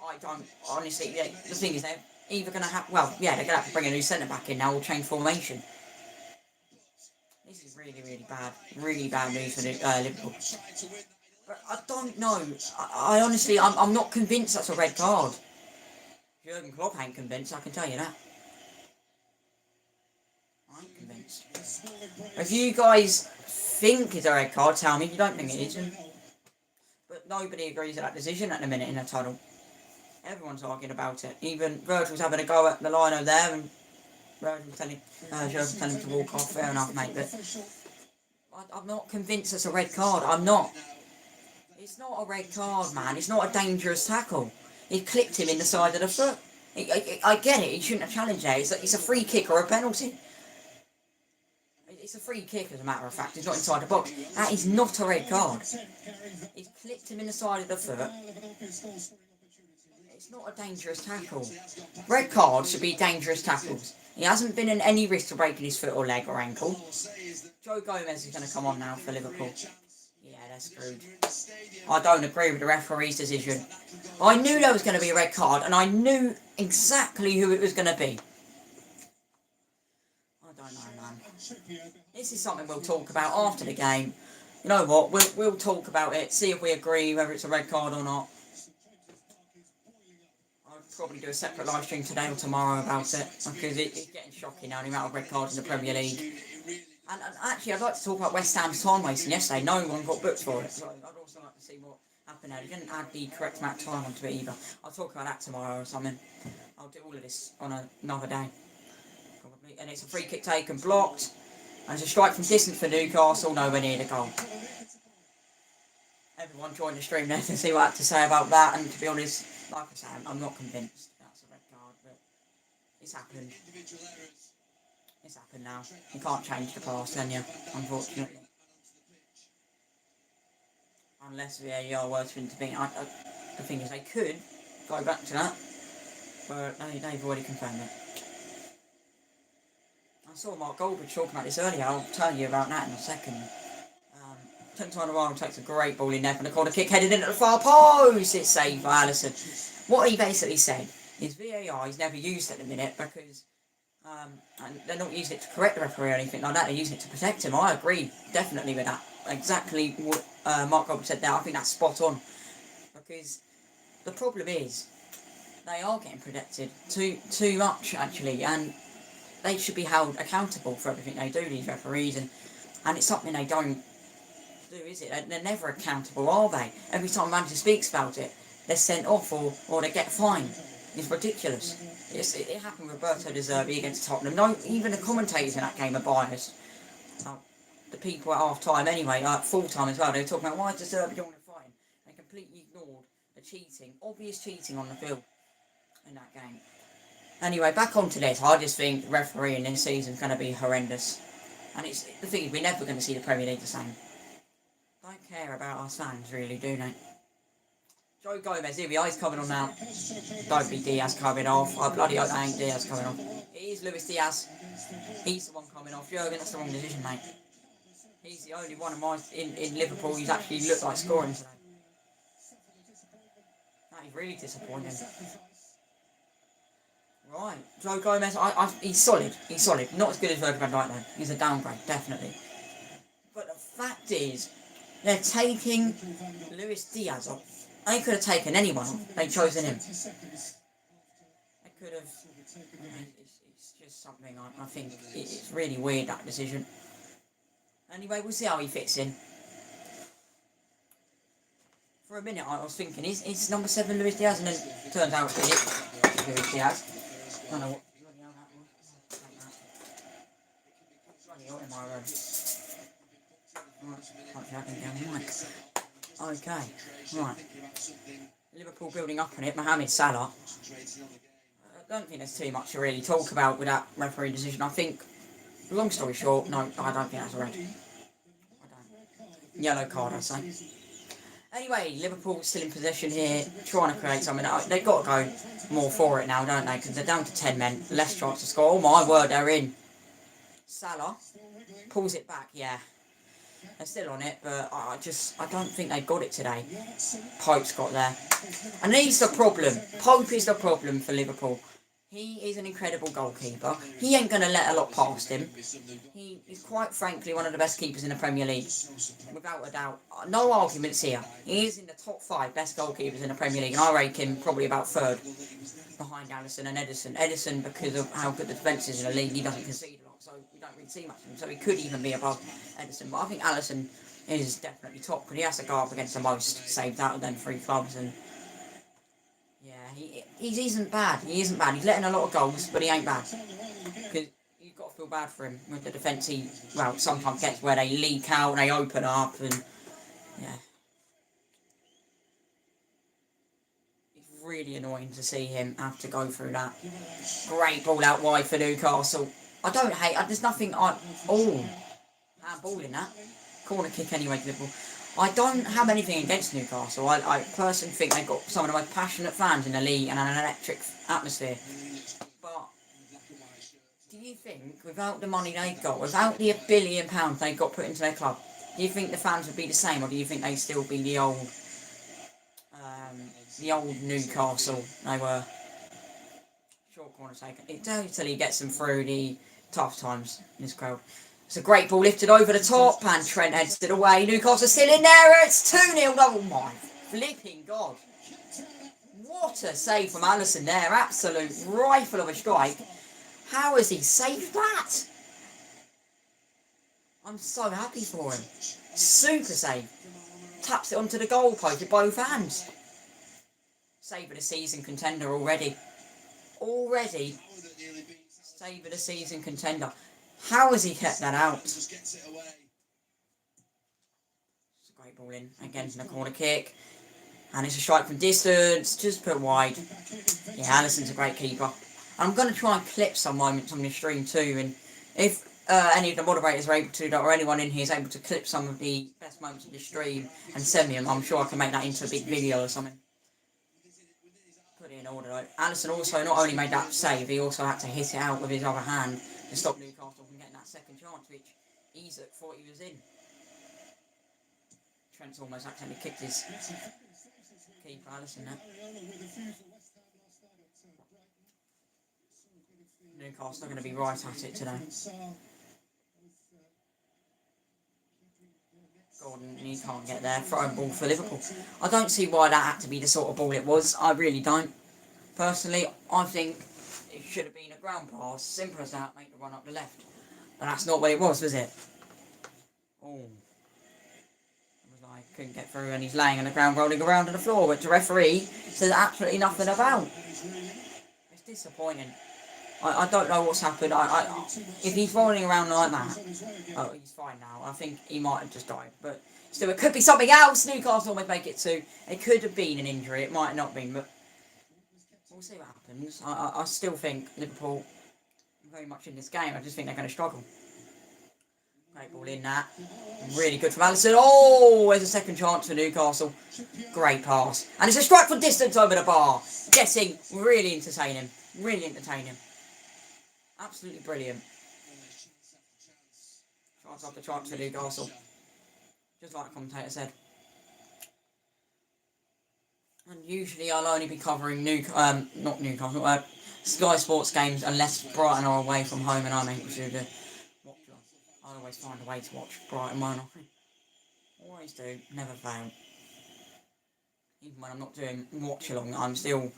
I don't... Honestly, the thing is, they're either going to have... Well, yeah, they're going to have to bring a new centre-back in now or change formation. This is really, really bad. Really bad news for Liverpool. But I don't know. I honestly, I'm not convinced that's a red card. Jurgen Klopp ain't convinced, I can tell you that. I ain't convinced. If you guys think it's a red card, tell me. If you don't think it is. But nobody agrees with that decision at the minute in the tunnel. Everyone's arguing about it. Even Virgil's having a go at the lino there, and Virgil's telling him to walk off. Fair enough, mate. But I'm not convinced it's a red card. I'm not. It's not a red card, man. It's not a dangerous tackle. He clipped him in the side of the foot. I get it. He shouldn't have challenged there. It's a free kick or a penalty. It's a free kick, as a matter of fact. It's not inside the box. That is not a red card. He's clipped him in the side of the foot. It's not a dangerous tackle. Red cards should be dangerous tackles. He hasn't been in any risk of breaking his foot or leg or ankle. Joe Gomez is going to come on now for Liverpool. Yeah, they're screwed. I don't agree with the referee's decision. I knew there was going to be a red card, and I knew exactly who it was going to be. I don't know, man. This is something we'll talk about after the game. You know what? We'll talk about it, see if we agree whether it's a red card or not. I'll probably do a separate live stream today or tomorrow about it, because it's getting shocking now, the amount of red cards in the Premier League. And actually, I'd like to talk about West Ham's time wasting yesterday. No one got booked for it. So I'd also like to see what happened there. They didn't add the correct amount of time onto it either. I'll talk about that tomorrow or something. I'll do all of this on another day. Probably. And it's a free kick taken, blocked. And it's a strike from distance for Newcastle, nowhere near the goal. Everyone joined the stream there to see what I had to say about that. And to be honest, like I say, I'm not convinced that's a red card. But it's happened. It's happened now. You can't change the past, can you? Unfortunately. Unless VAR were to intervene. The thing is, they could go back to that, but they've already confirmed it. I saw Mark Goldbridge talking about this earlier. I'll tell you about that in a second. Alexander-Arnold takes a great ball in there from the corner kick, headed into the far post. It's saved by Alisson. What he basically said is VAR he's never used at the minute because And they're not using it to correct the referee or anything like that, they're using it to protect him. I agree definitely with that. Exactly what Mark Roberts said there, I think that's spot on. Because the problem is, they are getting protected too much actually, and they should be held accountable for everything they do, these referees, and it's something they don't do, is it? They're never accountable, are they? Every time a manager speaks about it, they're sent off or they get fined. It's ridiculous. It happened with Roberto De Zerbi against Tottenham. No, even the commentators in that game are biased. The people at half time anyway, full time as well, they were talking about why is De Zerbi doing a fine. They completely ignored the cheating, obvious cheating on the field in that game. Anyway, back onto this. I just think refereeing this season is going to be horrendous. And it's the thing is, we're never going to see the Premier League the same. Don't care about our fans, really, do they? Joe Gomez, here we are, he's coming on now. Don't be Diaz coming off. I bloody hope that ain't Diaz coming off. It is Luis Diaz. He's the one coming off. Jurgen, that's the wrong decision, mate. He's the only one of mine in Liverpool who's actually looked like scoring today. That is really disappointing. Right, Joe Gomez, he's solid. He's solid. Not as good as Virgil van Dijk though. He's a downgrade, definitely. But the fact is, they're taking Luis Diaz off. They could have taken anyone off. They've chosen him. They could have. It's just something I think it's really weird, that decision. Anyway, we'll see how he fits in. For a minute, I was thinking, is number 7 Luis Diaz? And then it turns out it is Luis Diaz. I don't know what bloody hell that was. Bloody hell in my room. Right, okay, right. Liverpool building up on it. Mohamed Salah. I don't think there's too much to really talk about with that referee decision. I think, long story short, no, I don't think that's a red. I don't. Yellow card, I'd say. Anyway, Liverpool still in possession here, trying to create something. They've got to go more for it now, don't they? Because they're down to 10 men, less chance to score. Oh my word, they're in. Salah pulls it back, yeah. They're still on it, but I don't think they got it today. Pope's got there. And he's the problem. Pope is the problem for Liverpool. He is an incredible goalkeeper. He ain't going to let a lot past him. He is quite frankly one of the best keepers in the Premier League. Without a doubt. No arguments here. He is in the top 5 best goalkeepers in the Premier League, and I rate him probably about 3rd behind Alisson and Ederson. Ederson, because of how good the defence is in the league, he doesn't concede a lot, so we don't really see much of him. So he could even be above Ederson. But I think Alisson is definitely top, because he has to go up against the most saved out of them 3 clubs. And yeah, he isn't bad. He isn't bad. He's letting a lot of goals, but he ain't bad. Because you've got to feel bad for him with the defence he, well, sometimes gets where they leak out and they open up, and yeah. It's really annoying to see him have to go through that. Great ball out wide for Newcastle. I don't hate, there's nothing handball in that. Corner kick anyway to Liverpool. I don't have anything against Newcastle. I personally think they've got some of the most passionate fans in the league and an electric atmosphere. But do you think, without the money they've got, without the £1 billion they've got put into their club, do you think the fans would be the same, or do you think they'd still be the old Newcastle they were? Short corner taken. It totally gets them through the tough times in this crowd. It's a great ball lifted over the top, and Trent heads it away. Newcastle still in there. It's 2-0. Oh my flipping God. What a save from Alisson there. Absolute rifle of a strike. How has he saved that? I'm so happy for him. Super save. Taps it onto the goalpost with both hands. Save of the season contender already. Save of the season contender. How has he kept that out? It's a great ball in. Again from the corner kick. And it's a strike from distance. Just put wide. Yeah, Alisson's a great keeper. I'm going to try and clip some moments on the stream too. And if any of the moderators are able to, or anyone in here is able to clip some of the best moments of the stream and send me them, I'm sure I can make that into a big video or something. Put it in order though. Alisson also not only made that save, he also had to hit it out with his other hand to stop Newcastle from getting that second chance, which Isak thought he was in. Trent's almost accidentally kicked his keeper, Alisson, now. Newcastle are going to be right at it today. Gordon, he can't get there. Throwing ball for Liverpool. I don't see why that had to be the sort of ball it was. I really don't. Personally, I think it should have been a ground pass. Simple as that, make the run up the left. But that's not what it was it? Oh. It was like, couldn't get through and he's laying on the ground rolling around on the floor, which the referee says absolutely nothing about. It's disappointing. I don't know what's happened. If he's rolling around like that, oh, he's fine now. I think he might have just died. But still, it could be something else. Newcastle might make it too. It could have been an injury. It might have not been, but we'll see what happens. I still think Liverpool very much in this game. I just think they're going to struggle. Great ball in that. Really good from Alisson. Oh, there's a second chance for Newcastle. Great pass. And it's a strike from distance over the bar. Guessing, really entertaining. Really entertaining. Absolutely brilliant. Chance after chance for Newcastle. Just like the commentator said. And usually I'll only be covering not Newcastle, Sky Sports games unless Brighton are away from home and I'm able to do Watchalong. I'll always find a way to watch Brighton, won't I? Always do, never fail. Even when I'm not doing Watchalong, I'm still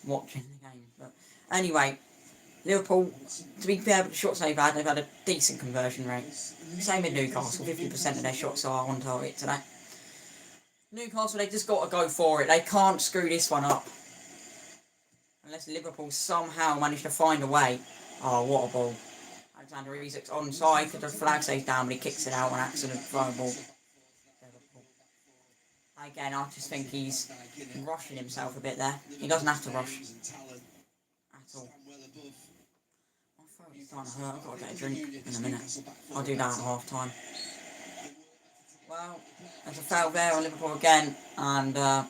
watching the game. But anyway, Liverpool, to be fair with the shots they've had a decent conversion rate. Same with Newcastle, 50% of their shots are on target today. Newcastle, they just got to go for it. They can't screw this one up. Unless Liverpool somehow manage to find a way. Oh, what a ball. Alexander Isak's onside because the flag stays down, but he kicks it out on accident. Throw ball. Again, I just think he's rushing himself a bit there. He doesn't have to rush at all. My throat is starting to hurt. I've got to get a drink in a minute. I'll do that at half time. Well, there's a foul there on Liverpool again, and Joe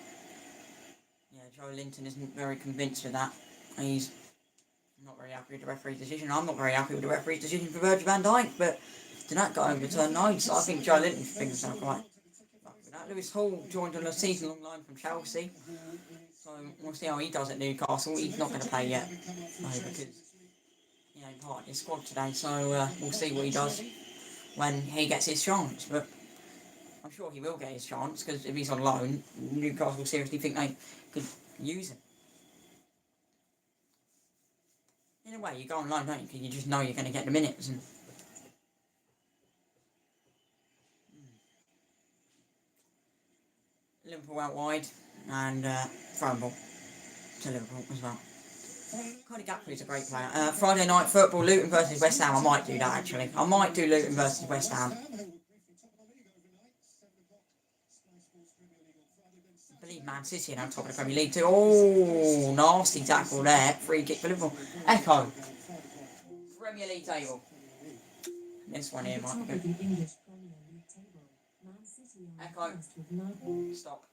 Linton isn't very convinced with that. He's not very happy with the referee's decision. I'm not very happy with the referee's decision for Virgil van Dijk, but did not go overturned. No, so I think Joe Linton should think himself right. Lewis Hall joined on a season-long loan from Chelsea, so we'll see how he does at Newcastle. He's not going to play yet, because he ain't part of his squad today, so we'll see what he does when he gets his chance, but I'm sure he will get his chance, because if he's on loan, Newcastle seriously think they could use him. In a way, you go on loan, don't you, because you just know you're going to get the minutes. And Liverpool out wide, and throwing ball to Liverpool as well. Cody Gakpo's a great player. Friday night football, Luton versus West Ham. I might do that actually. I might do Luton versus West Ham. I believe Man City are now top of the Premier League too. Oh, nasty tackle there. Free kick for Liverpool. Echo. Premier League table. This one here might be good. Echo. Stop.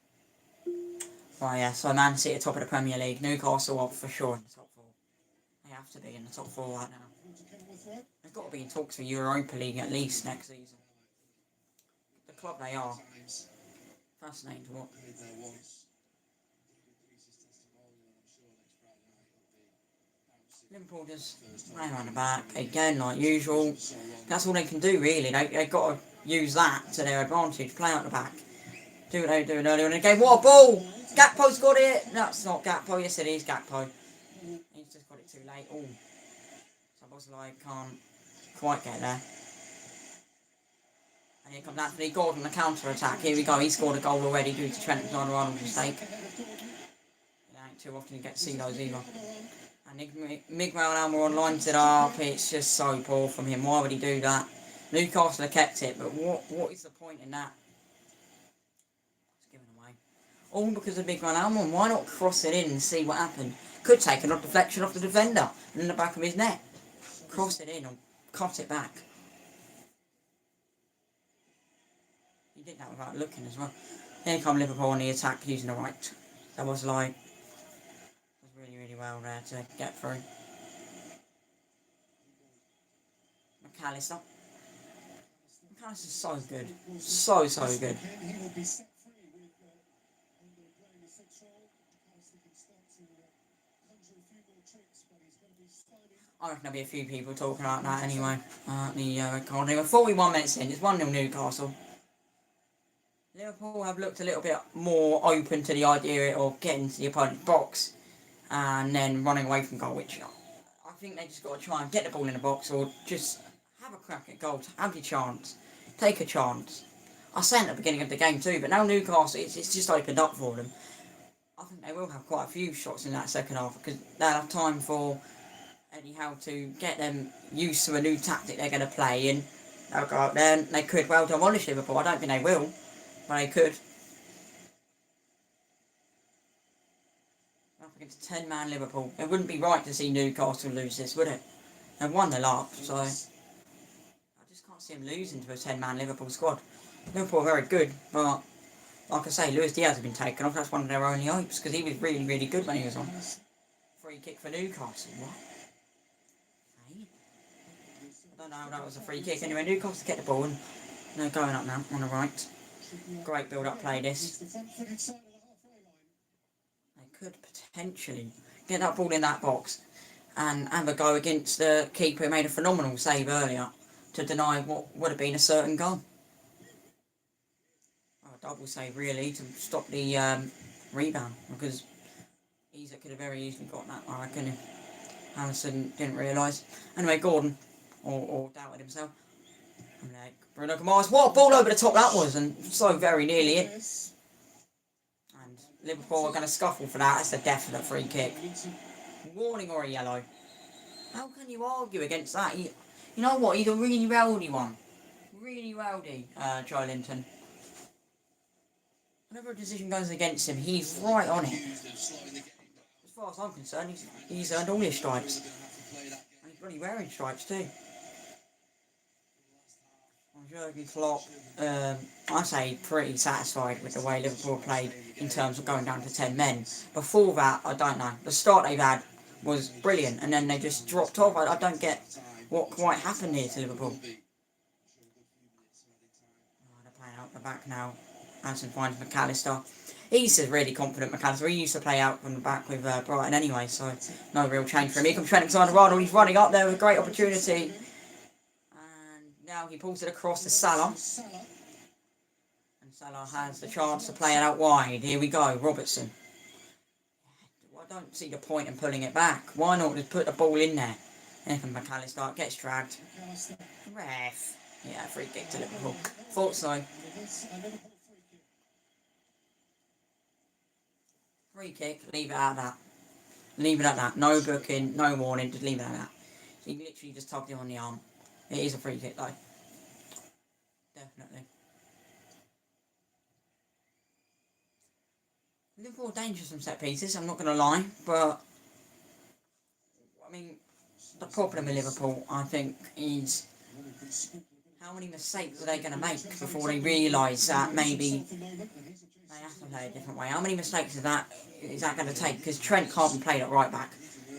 Right, yeah, so Man City are top of the Premier League. Newcastle are for sure in the top four. They have to be in the top four right now. They've got to be in talks for Europa League at least next season. The club they are. Fascinating to watch. Liverpool just play around the back again, like usual. That's all they can do, really. They've got to use that to their advantage. Play out the back. Do what they were doing earlier in the game. What a ball! Gakpo's got it. No, it's not Gakpo. Yes, it is Gakpo. He's just got it too late. Oh, Szoboszlai can't quite get there. And here comes Anthony Gordon, the counter-attack. Here we go. He scored a goal already due to Trent Alexander-Arnold's mistake. It ain't too often you get to see those either. And Miguel Almiron lines it up. It's just so poor from him. Why would he do that? Newcastle have kept it, but what is the point in that? It's given away. All because of Miguel Almiron. Why not cross it in and see what happened? Could take a deflection off the defender and in the back of his net. Cross it in and cut it back. He did that without looking as well. Here come Liverpool on the attack using the right. That was like really well there to get through. McAllister. McAllister's so good. So good. I reckon there'll be a few people talking about that anyway. The record. Anyway, 41 minutes in, it's 1-0 Newcastle. Liverpool have looked a little bit more open to the idea of getting to the opponent's box and then running away from goal, which I think they just got to try and get the ball in the box or just have a crack at goal, have your chance, take a chance. I said at the beginning of the game too, but now Newcastle, it's just opened up for them. I think they will have quite a few shots in that second half because they'll have time for Eddie Howe to get them used to a new tactic they're going to play, and they'll go out there and they could well demolish Liverpool. I don't think they will, but they could. Up against 10-man Liverpool, it wouldn't be right to see Newcastle lose this, would it? They've won the lot, so I just can't see them losing to a 10-man Liverpool squad. Liverpool are very good, but like I say, Luis Diaz has been taken off. That's one of their only hopes because he was really, really good when he was on. Free kick for Newcastle. What? I don't know how that was a free kick. Anyway, Newcastle get the ball and they're going up now on the right. Great build-up play this. They could potentially get that ball in that box and have a go against the keeper who made a phenomenal save earlier to deny what would have been a certain goal. A double save really to stop the rebound because Isak could have very easily got that, I reckon. Allison didn't realise. Anyway, Gordon, or doubted himself. I'm like, Bruno Guimaraes, what a ball over the top that was, and so very nearly it. And Liverpool are going to scuffle for that. That's a definite free kick. Warning or a yellow. How can you argue against that? You know what? He's a really rowdy one. Really rowdy, Joe Linton. Whenever a decision goes against him, he's right on it. As far as I'm concerned, he's earned all his stripes. And he's bloody wearing stripes too. Jurgen Klopp, I say pretty satisfied with the way Liverpool played in terms of going down to 10 men. Before that, I don't know. The start they've had was brilliant, and then they just dropped off. I don't get what quite happened here to Liverpool. They're playing out the back now. Allison finds McAllister. He's a really confident McAllister. He used to play out from the back with Brighton anyway, so no real change for him. Here comes Trent Alexander-Arnold. He's running up there with a great opportunity. Now he pulls it across to Salah. And Salah has the chance to play it out wide. Here we go, Robertson. I don't see the point in pulling it back. Why not just put the ball in there? And then McAllister gets dragged. Ref. Yeah, free kick to Liverpool. Thought so. Free kick, leave it at that. Leave it at that. No booking, no warning, just leave it at that. So he literally just tugged him on the arm. It is a free kick though. Definitely. Liverpool dangerous from set pieces, I'm not going to lie, but I mean, the problem with Liverpool, I think, is how many mistakes are they going to make before they realise that maybe they have to play a different way. How many mistakes is that going to take? Because Trent can't be played at right back.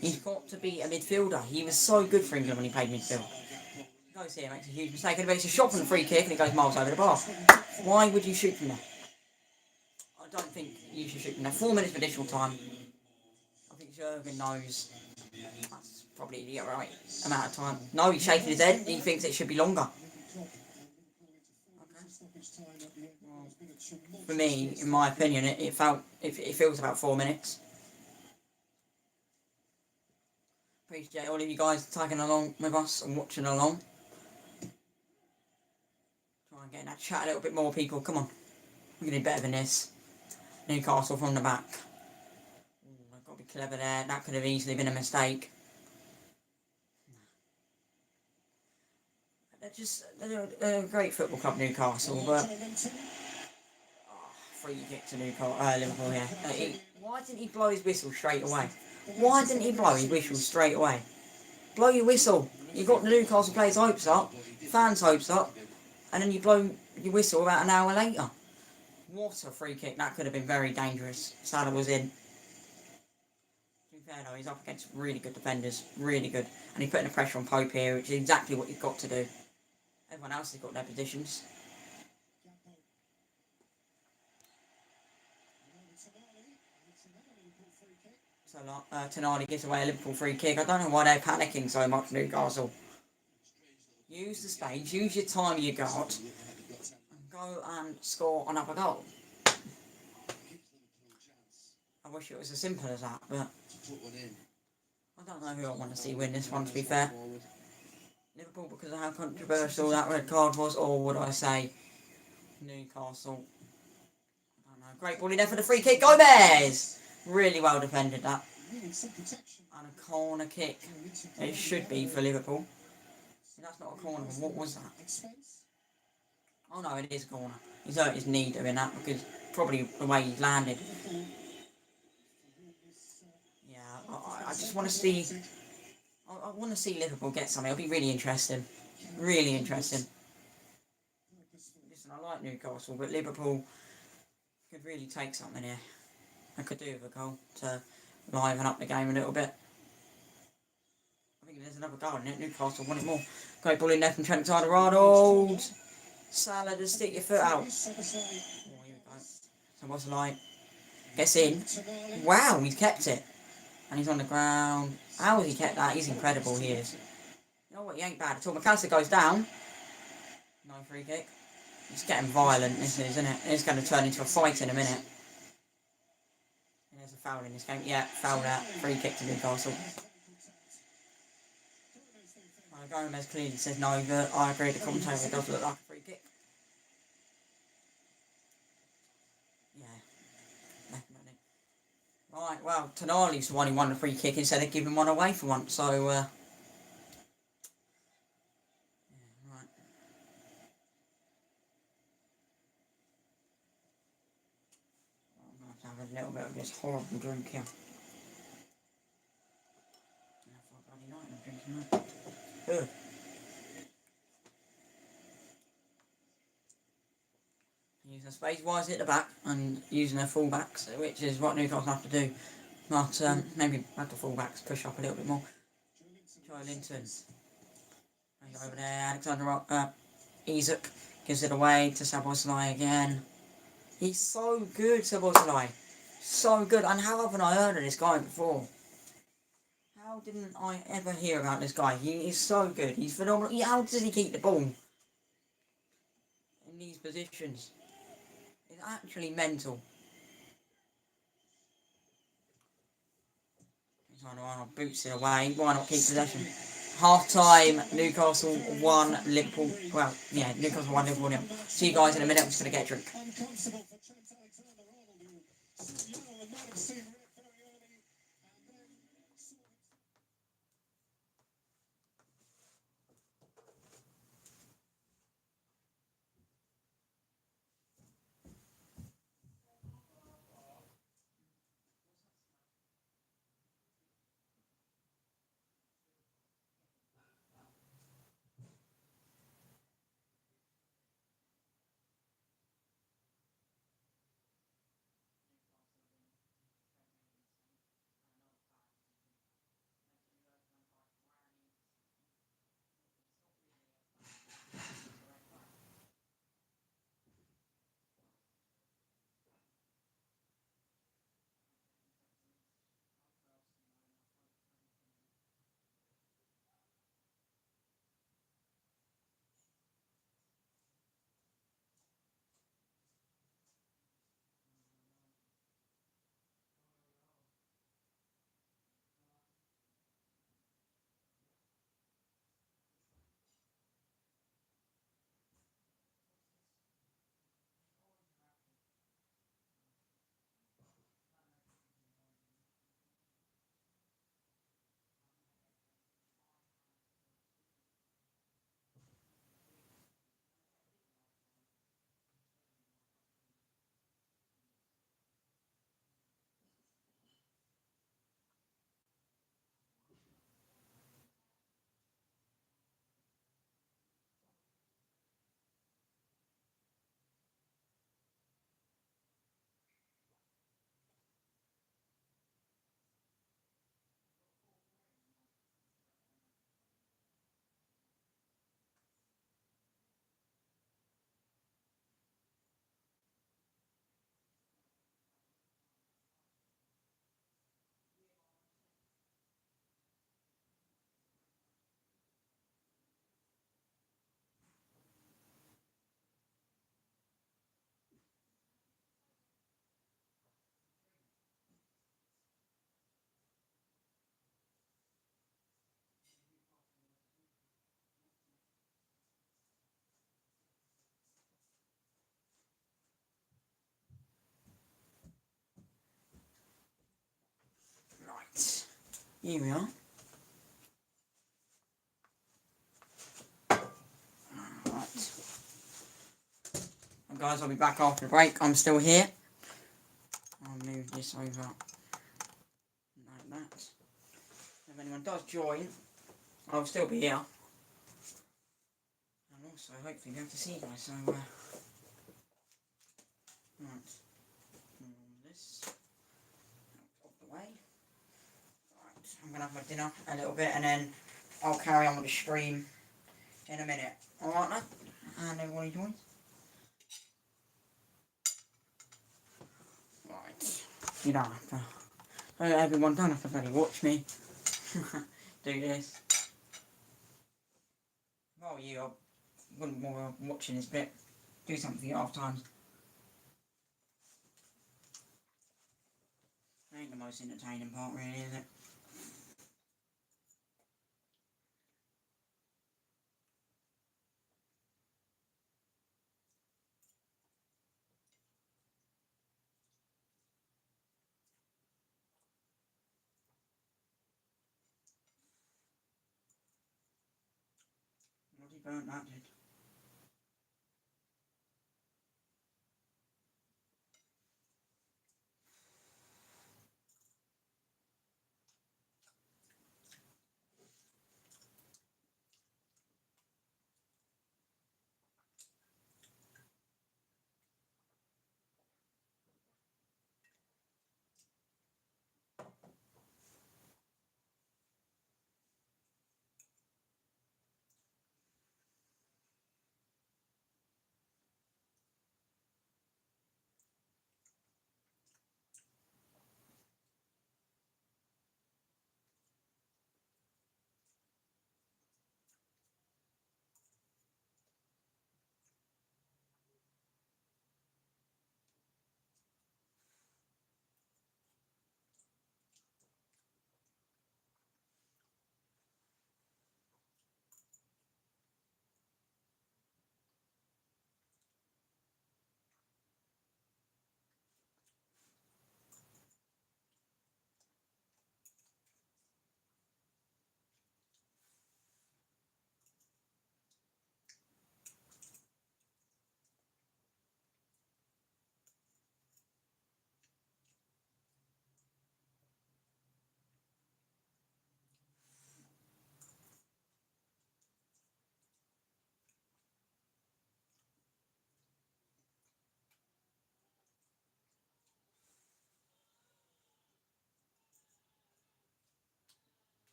He's got to be a midfielder. He was so good for England when he played midfield. Goes here, makes a huge mistake, and makes a shot from the free kick, and it goes miles over the bar. Why would you shoot from there? I don't think you should shoot from there. 4 minutes of additional time. I think Jurgen knows that's probably the right amount of time. No, he's shaking his head. He thinks it should be longer. Okay. Well, for me, in my opinion, it feels about 4 minutes. Appreciate all of you guys tagging along with us and watching along. Try and get in that chat a little bit more, people. Come on. We're going to do better than this. Newcastle from the back. I've got to be clever there. That could have easily been a mistake. They're a great football club, Newcastle, but free kick to Liverpool here. Why didn't he blow his whistle straight away? Why didn't he blow his whistle straight away? Blow your whistle. You got the Newcastle players' hopes up, fans' hopes up, and then you blow your whistle about an hour later. What a free kick. That could have been very dangerous. Salah was in. To be fair though, he's up against really good defenders. Really good. And he's putting the pressure on Pope here, which is exactly what he's got to do. Everyone else has got their positions. Tonali gives away a Liverpool free kick. I don't know why they're panicking so much, Newcastle. Use the space, use your time you got, and go and score another goal. I wish it was as simple as that, but I don't know who I want to see win this one, to be fair. Liverpool, because of how controversial that red card was, or would I say Newcastle? I don't know. Great ball in there for the free kick. Gomez! Really well defended that. And a corner kick. It should be for Liverpool. That's not a corner. What was that? Oh no, it is a corner. He's hurt his knee doing that because probably the way he's landed. Yeah, I just want to see. I want to see Liverpool get something. It'll be really interesting. Really interesting. Listen, I like Newcastle, but Liverpool could really take something here. I could do with a goal to liven up the game a little bit. I think there's another goal in it. Newcastle want it more. Great ball in there from Trent Alexander-Arnold. Salah, just stick your foot out. Oh, here we go. So what's the light? Gets in. Wow, he's kept it. And he's on the ground. How has he kept that? He's incredible, he is. You know what, he ain't bad at all. McAllister goes down. No free kick. It's getting violent, isn't it? It's going to turn into a fight in a minute. There's a foul in this game. Yeah, foul there. Free kick to Newcastle. Gomez clearly says no, but I agree, the commentator does look like a free kick. Yeah, definitely. Right, well, Tonali's the one who won the free kick instead of giving one away for once, so, yeah, right. I'm going to have a little bit of this horrible drink here. I'm drinking that. Ugh. Using a space wise at the back and using their fullbacks, which is what Newcastle have to do. But maybe have the fullbacks push up a little bit more. Joe Linton. Over there, Alexander Isak gives it away to Szoboszlai again. He's so good, Szoboszlai. So good. And how haven't I heard of this guy before? How didn't I ever hear about this guy? He is so good. He's phenomenal. How does he keep the ball in these positions? It's actually mental. Boots it away. Why not keep possession? Half time, Newcastle 1, Liverpool. Well, yeah, Newcastle 1, Liverpool 0. See you guys in a minute. I'm just going to get a drink. Here we are. Right. And guys, I'll be back after the break. I'm still here. I'll move this over like that. If anyone does join, I'll still be here. And also, hopefully, be able to see you guys. So, right. This out of the way. Right. I'm going to have my dinner a little bit and then I'll carry on with the stream in a minute. Alright, then? And everybody joins. Right. You don't have to. Everyone don't have to bloody watch me do this. Well, you, I wouldn't bother watching this bit. Do something at half times. Ain't the most entertaining part, really, is it? Bloody burnt that, did.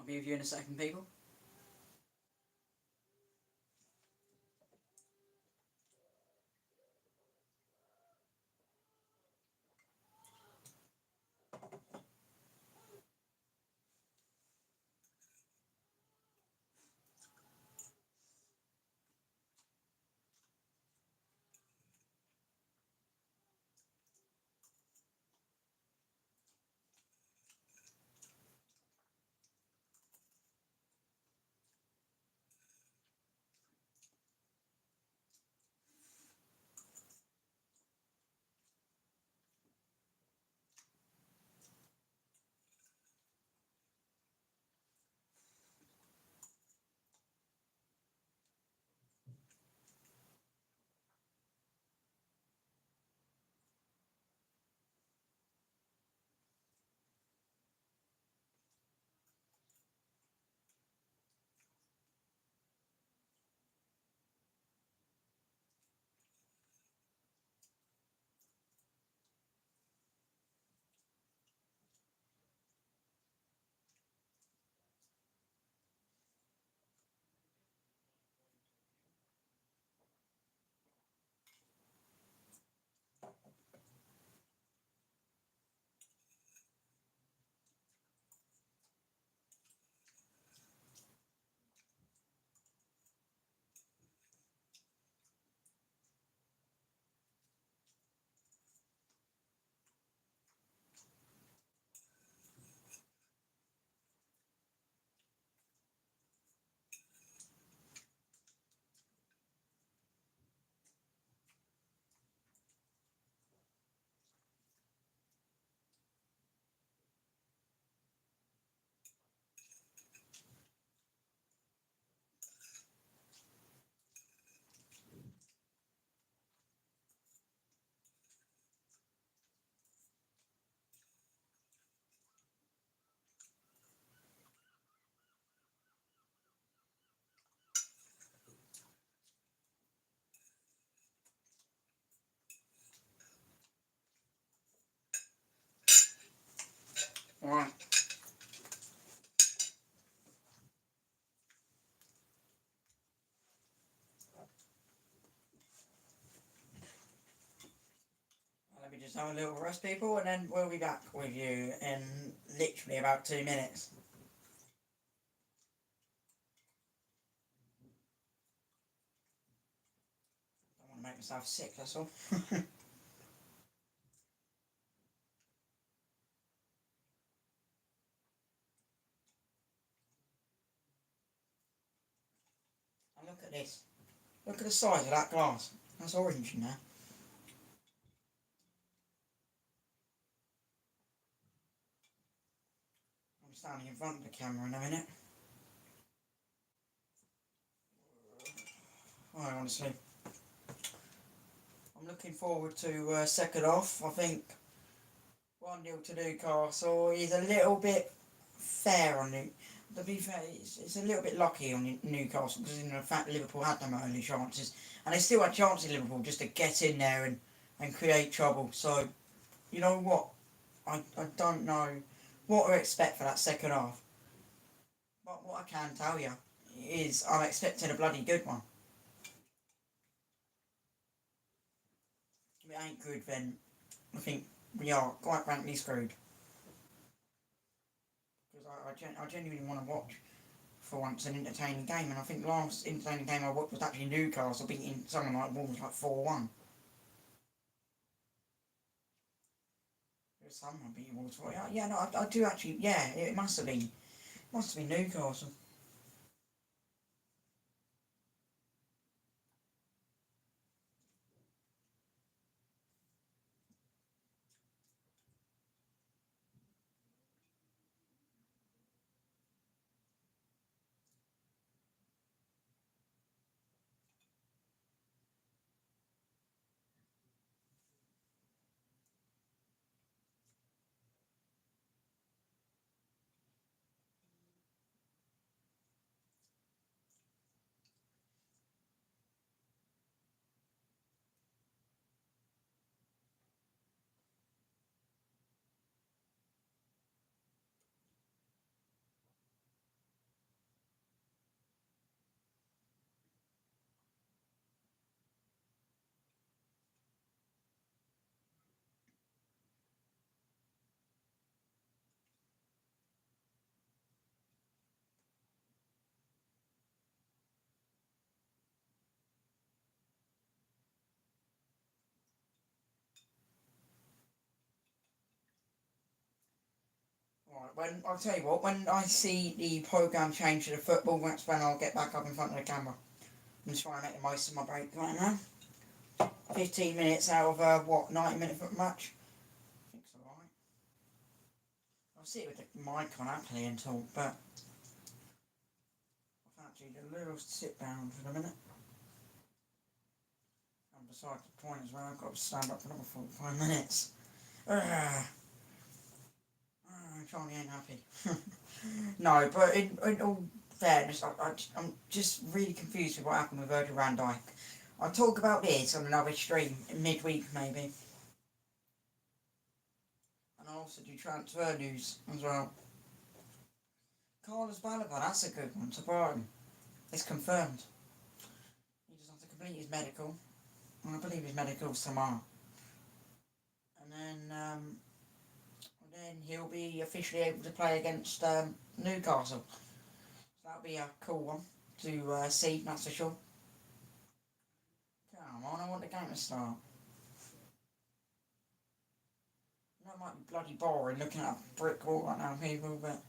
I'll be with you in a second, people. Alright. Let me just have a little rest, people, and then we'll be back with you in literally about 2 minutes. Don't want to make myself sick, that's all. And look at this. Look at the size of that glass. That's orange in there. I'm standing in front of the camera in a minute. Right, honestly. I'm looking forward to second half. I think 1-0 to Newcastle is a little bit fair on Newcastle. To be fair, it's a little bit lucky on Newcastle because in the fact Liverpool had them early chances, and they still had chances, Liverpool, just to get in there and create trouble. So, you know what? I don't know what to expect for that second half. But what I can tell you is I'm expecting a bloody good one. If it ain't good, then I think we are quite frankly screwed. Because I genuinely want to watch, for once, an entertaining game, and I think the last entertaining game I watched was actually Newcastle beating someone like Wolves like 4-1. There's someone beating Wolves 4-1. Yeah, no, I do actually, yeah, it must have been Newcastle. Right, I'll tell you what, when I see the programme change to the football, that's when I'll get back up in front of the camera. I'm just trying to make the most of my break right now. 15 minutes out of a, 90-minute foot match? I think it's alright. I'll sit with the mic on happily and talk, but I've actually did a little sit down for a minute. And besides the point as well, I've got to stand up for another 45 minutes. Charlie ain't happy. No, but in all fairness, I'm just really confused with what happened with Virgil van Dijk. I'll talk about this on another stream, midweek maybe. And I'll also do transfer news as well. Carlos Balaba, that's a good one, to Brighton. It's confirmed. He just has to complete his medical. And I believe his medical's tomorrow. And then he'll be officially able to play against Newcastle. So that'll be a cool one to see, that's for sure. Come on, I want the game to start. That might be bloody boring looking at a brick wall right now, people, but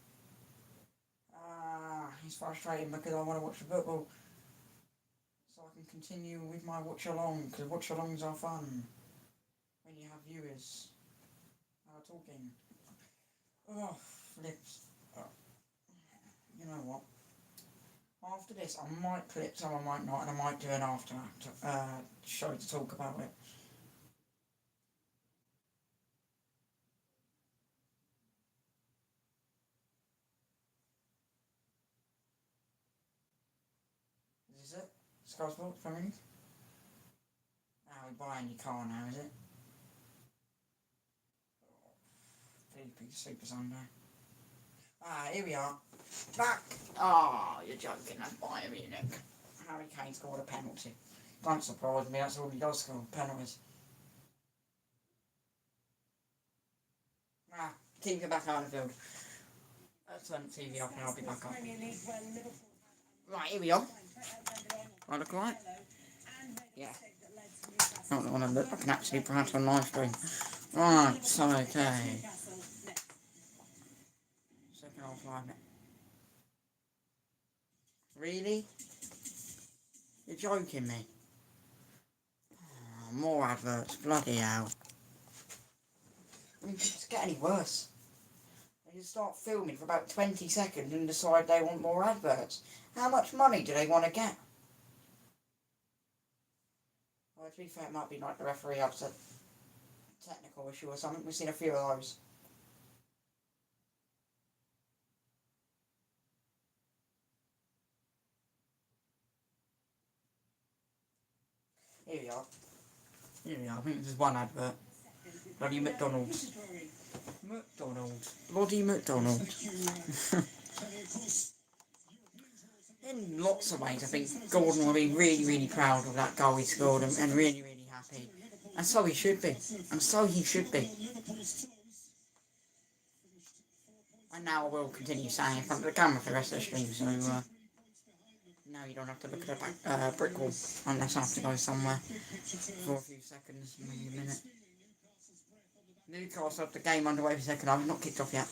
it's frustrating because I want to watch the football so I can continue with my watch-along, because watch-alongs are fun when you have viewers talking. Oh, flips. Oh. You know what? After this, I might clip some, I might not, and I might do an after show to talk about it. Is this it? Sky Sports Premier League? Now we're buying your car now, is it? Sleepy Super Sunday. Here we are. Back. Oh, you're joking. That's Bayern Munich. Harry Kane scored a penalty. Don't surprise me. That's all he does, score penalties. Keep it back out of the field. Let's turn the TV off and I'll be back on. Right, here we are. I look right? Yeah. I don't want to look. I can actually pronounce on live stream. Right, so okay. Second half line. Really? You're joking me? Oh, more adverts. Bloody hell. I mean, does it get any worse? They just start filming for about 20 seconds and decide they want more adverts. How much money do they want to get? Well, to be fair, it might be like the referee has a technical issue or something. We've seen a few of those. Here we are. Here we are. I think there's one advert. Bloody McDonald's. McDonald's. Bloody McDonald's. In lots of ways, I think Gordon will be really, really proud of that goal he scored and really, really happy. And so he should be. And so he should be. And now I will continue saying in front of the camera for the rest of the stream, so now you don't have to look at the back, brick wall unless I have to go somewhere for a few seconds, maybe a minute. Newcastle have the game underway for second half, not kicked off yet.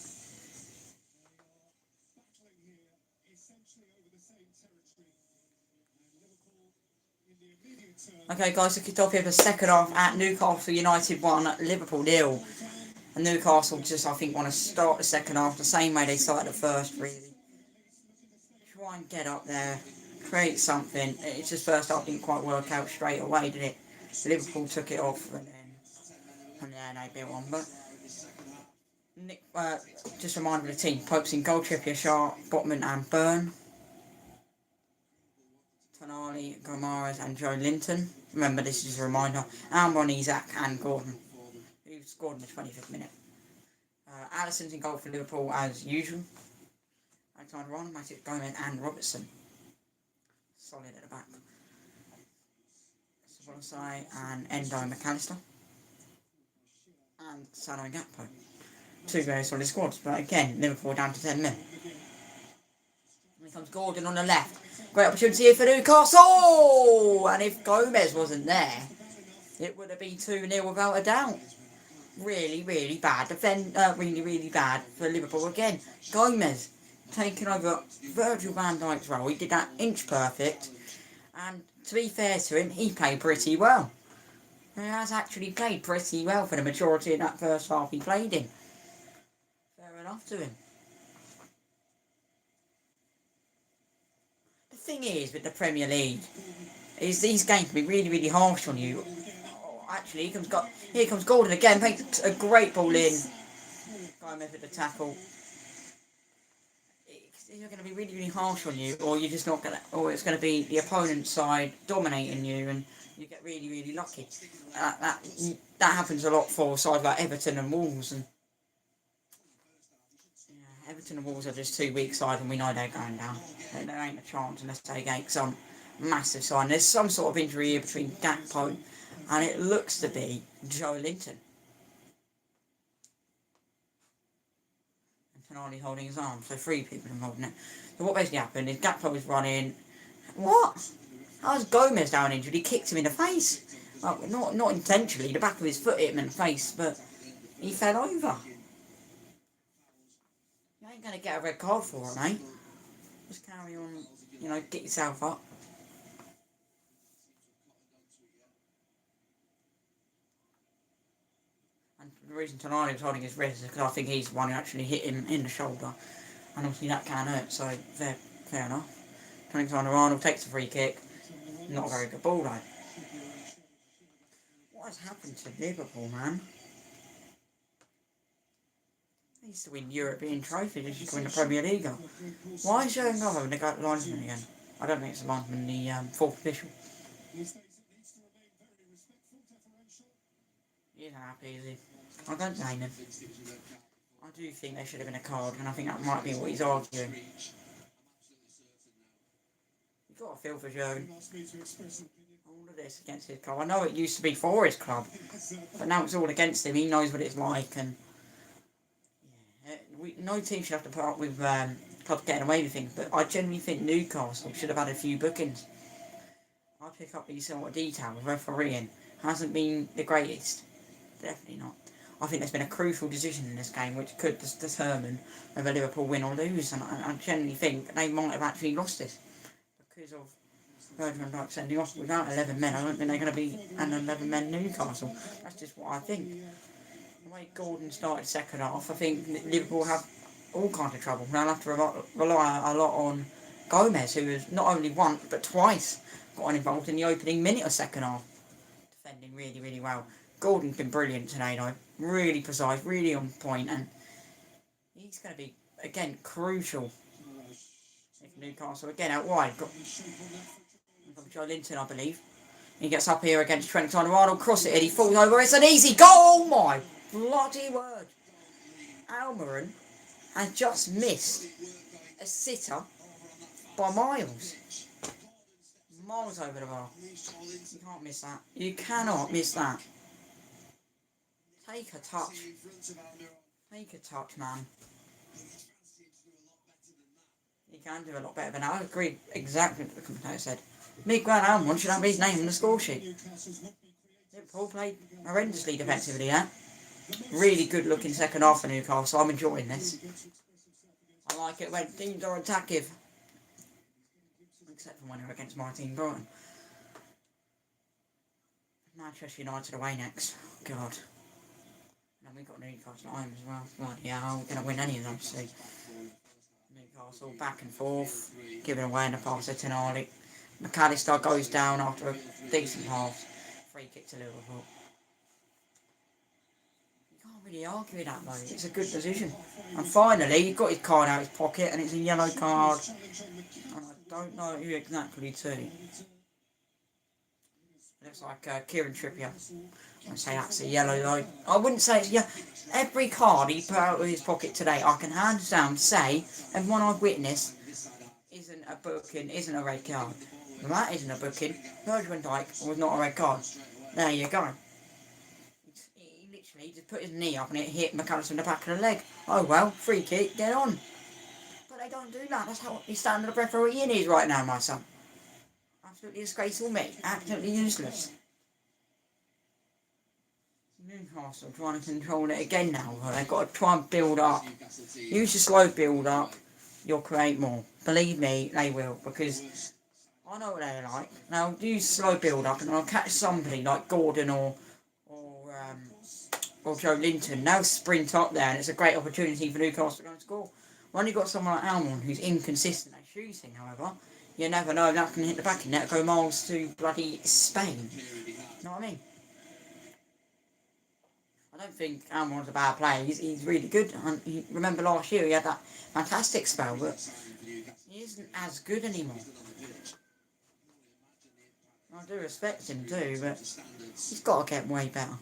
Okay guys, so kicked off here for second half at Newcastle United 1, Liverpool 0. And Newcastle just, I think, want to start the second half the same way they started the first, really. Try and get up there, create something. It's just first half didn't quite work out straight away, did it? Liverpool took it off and then they built on. But Nick, just a reminder of the team: Popes in goal, Trippier, Sharp, Botman and Byrne, Tonali, Gomares and Joe Linton. Remember, this is a reminder. Albon, Isaac and Gordon, who scored in the 25th minute. Alisson's in goal for Liverpool as usual. Alexander-Arnold, Matic, Gomez and Robertson. Solid at the back. Sabonsai and Endo and McAllister. And Sano and Gakpo. Two very solid squads, but again, Liverpool down to 10 men. Here comes Gordon on the left. Great opportunity here for Newcastle! And if Gomez wasn't there, it would have been 2-0 without a doubt. Really, really bad. Really bad for Liverpool again. Gomez taking over Virgil van Dijk's role. He did that inch perfect. And to be fair to him, he played pretty well. He has actually played pretty well for the majority of that first half he played in. Fair enough to him. The thing is with the Premier League, is these games can be really, really harsh on you. Oh, actually, here comes Gordon again, makes a great ball in. Gomez with the tackle. It's either going to be really, really harsh on you, or you're just not going to, or it's going to be the opponent's side dominating you, and you get really, really lucky. That happens a lot for sides like Everton and Wolves, and yeah, Everton and Wolves are just 2 weak sides, and we know they're going down. There ain't a chance unless they get some massive sign. There's some sort of injury here between Gakpo, and it looks to be Joe Linton. And Tonali holding his arm, so 3 people involved in it. So what basically happened is Gakpo was running. What? How was Gomez down injured? He kicked him in the face. Well, not intentionally, the back of his foot hit him in the face, but he fell over. You ain't going to get a red card for it, mate. Just carry on, get yourself up. And the reason Tonali was holding his wrist is because I think he's the one who actually hit him in the shoulder. And obviously that can hurt, so fair enough. Alexander-Arnold takes the free kick. Not a very good ball, though. What has happened to Liverpool, man? They used to win European trophies, they used to win the Premier League. Why is Jurgen Klopp having to go to linesman again? I don't think it's the linesman, the 4th official. He's not happy, is he? I don't blame him. I do think there should have been a card, and I think that might be what he's arguing. You've got to feel for Joe. All of this against his club. I know it used to be for his club, but now it's all against him. He knows what it's like, and no team should have to put up with clubs getting away with things. But I genuinely think Newcastle should have had a few bookings. I pick up these sort of detail with refereeing. Hasn't been the greatest. Definitely not. I think there's been a crucial decision in this game which could determine whether Liverpool win or lose, and I genuinely think they might have actually lost this because of Virgil van Dijk sending off. Without 11 men, I don't think they're going to be an 11 men Newcastle. That's just what I think. The way Gordon started second half, I think Liverpool have all kinds of trouble. They'll have to rely a lot on Gomez, who has not only once but twice got involved in the opening minute of second half, defending really, really well. Gordon's been brilliant today, though. Really precise, really on point, and he's going to be, again, crucial. If Newcastle, again, out wide. Got Joe Linton, I believe. He gets up here against Trent Alexander-Arnold, cross it in, he falls over, it's an easy goal! Oh my bloody word! Almiron has just missed a sitter by miles. Miles over the bar. You can't miss that. You cannot miss that. Take a touch. Take a touch, man. He can do a lot better than that. I agree exactly what the commentator said. Miguel Almiron should have his name in the score sheet. Liverpool played horrendously defensively, yeah? Really good looking second half for Newcastle. I'm enjoying this. I like it when teams are attacking. Except for when they're against my team, Brighton. Manchester United away next. God. And we've got Newcastle at home as well. Bloody hell, we're going to win any of them, see. Newcastle back and forth, giving away in the pass to Tonali. McAllister goes down after a decent pass. Free kick to Liverpool. You can't really argue with that, though. It's a good position. And finally, he got his card out of his pocket, and it's a yellow card. And I don't know who exactly to. Looks like Kieran Trippier. I'd say that's a yellow, though. I wouldn't say it's yellow. Every card he put out of his pocket today, I can hands down say, and one I've witnessed, isn't a booking, isn't a red card. Well, that isn't a booking. Virgil van Dijk was not a red card. There you go. He literally just put his knee up and it hit McAllister in the back of the leg. Oh well, free kick, get on. But they don't do that. That's how the standard of refereeing is right now, my son. Absolutely disgraceful, mate. Absolutely useless. Newcastle trying to control it again now. Well, they've got to try and build up. Use your slow build up. You'll create more. Believe me, they will, because I know what they're like. Now use slow build up, and I'll catch somebody like Gordon or Joe Linton. They'll sprint up there, and it's a great opportunity for Newcastle to go and score. When you've got someone like Almiron who's inconsistent at shooting, however, you never know if that can hit the back of the net, go miles to bloody Spain. You know what I mean? I don't think Almiron's a bad player. He's really good. And remember last year he had that fantastic spell, but he isn't as good anymore. I do respect him too, but he's got to get way better.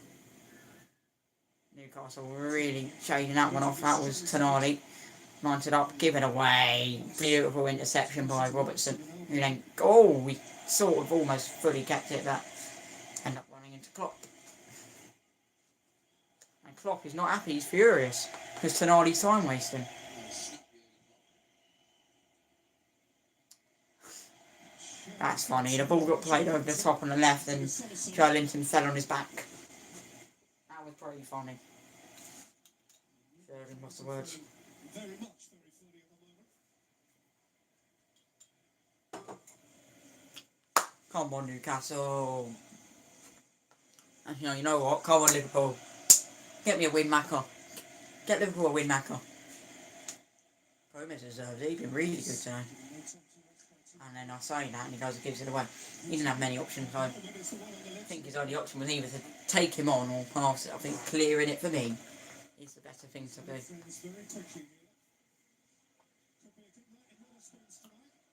Newcastle were really shading that one off. That was Tonali. Lined it up, give it away. Beautiful interception by Robertson. Who then, we sort of almost fully kept it, but end up running into Klopp. And Klopp is not happy, he's furious, because Tonali's time wasting. That's funny, the ball got played over the top on the left and Joe Linton fell on his back. That was pretty funny. What's the word? Come on, Newcastle. And you know what? Come on, Liverpool. Get me a win, Macca. Get Liverpool a win, Macca. Gomez deserves it. He's been really good today. And then I say that and he goes and gives it away. He didn't have many options, so I think his only option was either to take him on or pass it. I think clearing it for me is the better thing to do.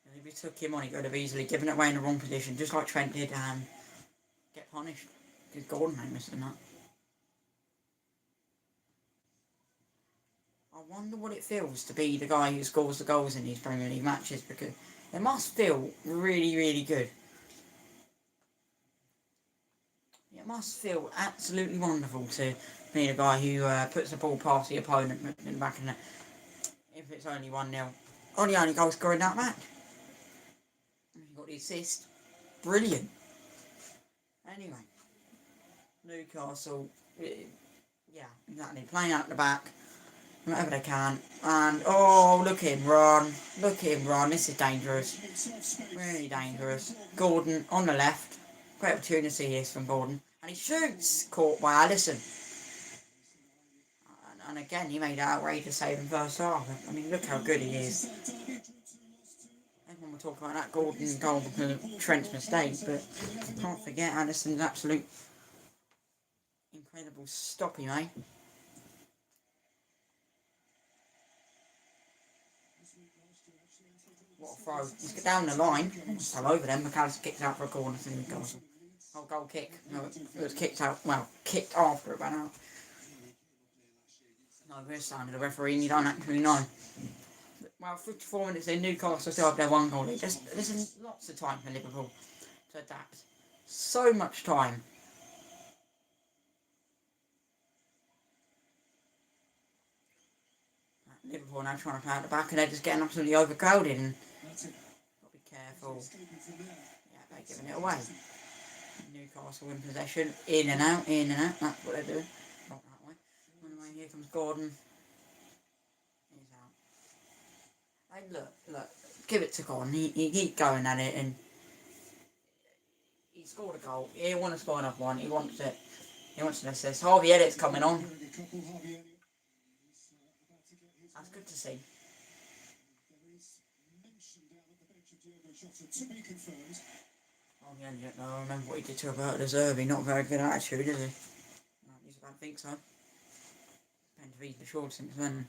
And if he took him on, he could have easily given it away in the wrong position, just like Trent did, and get punished. Because Gordon ain't missing that. I wonder what it feels to be the guy who scores the goals in these Premier League matches, because it must feel really, really good. It must feel absolutely wonderful to be the guy who puts the ball past the opponent in the back of the net. If it's only 1-0. On the only goal scorer in that match. You got the assist. Brilliant. Anyway. Newcastle. Yeah, exactly. Playing out the back. Whatever they can. And, oh, look at him run. Look at him run. This is dangerous. Really dangerous. Gordon on the left. Great opportunity here from Gordon. And he shoots. Caught by Allison. And again, he made an outrageous save in the first half. I mean, look how good he is. Everyone will talk about that Gordon goal because of Trent's mistake, but can't forget Allison's absolute incredible stop he made. What a throw. He's got down the line. Fell over them. McAllister kicked out for a corner to Newcastle. Oh, goal kick. No, it was kicked out. Well, kicked after it ran out. No, we're signing the referee and you don't actually know. Well, 54 minutes in, Newcastle still have their one goal lead. There's lots of time for Liverpool to adapt. So much time. Liverpool now trying to play out the back and they're just getting absolutely overcrowded. And got to be careful. Yeah, they're giving it away. Newcastle in possession. In and out, in and out. That's what they're doing. Not that way. Anyway, here comes Gordon. He's out. Hey, look. Give it to Gordon. He keep going at it and he scored a goal. He wants to score another one. He wants it. He wants an assist. Harvey Elliott's coming on. That's good to see. Harvey Elliott, no, I remember what he did to Roberto De Zerbi. Not a very good attitude, is he? No, at least I don't think so. Depends if he's matured since then.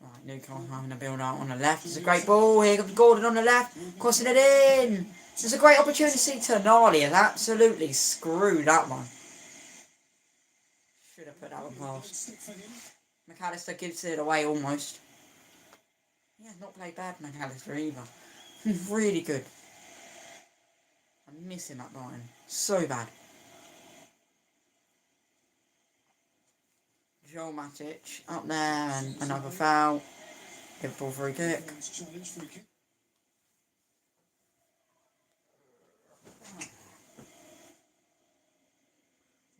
Right, Newcastle having a build out on the left. It's a great ball. Here comes Gordon on the left. Crossing it in. There's a great opportunity. Tonali has absolutely screwed that one. Should have put that one past. McAllister gives it away almost. He has not played bad, McAllister, either. He's really good. I'm missing that line. So bad. Joel Matic up there and another foul. Liverpool free kick. I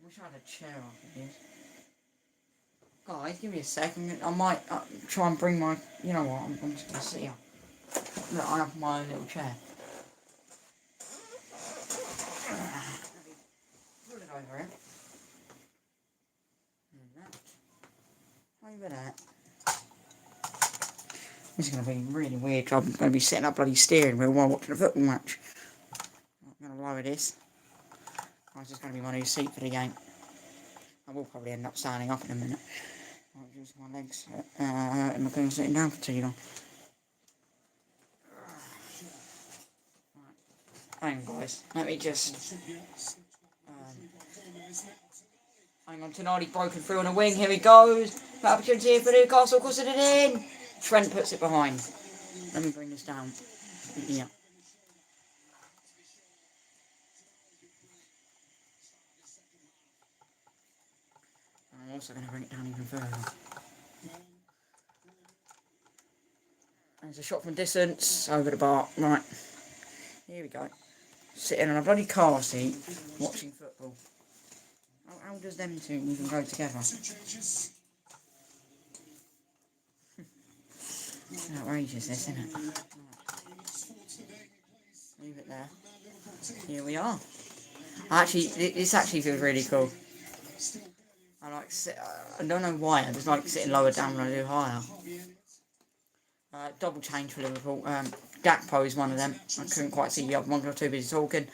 wish I had a chair after this. Guys, give me a second. I might try and bring my... You know what? I'm just going to sit here. Look, I have my own little chair. Put it over here. Over there. This is going to be really weird. I'm going to be setting up bloody steering wheel while watching a football match. I'm going to lower this. This is going to be my new seat for the game. I will probably end up standing up in a minute. I'll use my legs. I'm not going to sit down for too long. Right. Hang on, guys. Let me just... hang on, Tonali broken through on a wing. Here he goes. That opportunity here for Newcastle. Crossing it in. Trent puts it behind. Let me bring this down. Yeah. I'm also going to bring it down even further. There's a shot from distance. Over the bar. Right. Here we go. Sitting on a bloody car seat. Watching football. How does them two even go together? Outrageous, this, isn't it? Right. Leave it there. Here we are. Actually, this actually feels really cool. I don't know why. I just like sitting lower down when I do higher. Double change for Liverpool. Gakpo is one of them. I couldn't quite see the other one. I was too busy talking.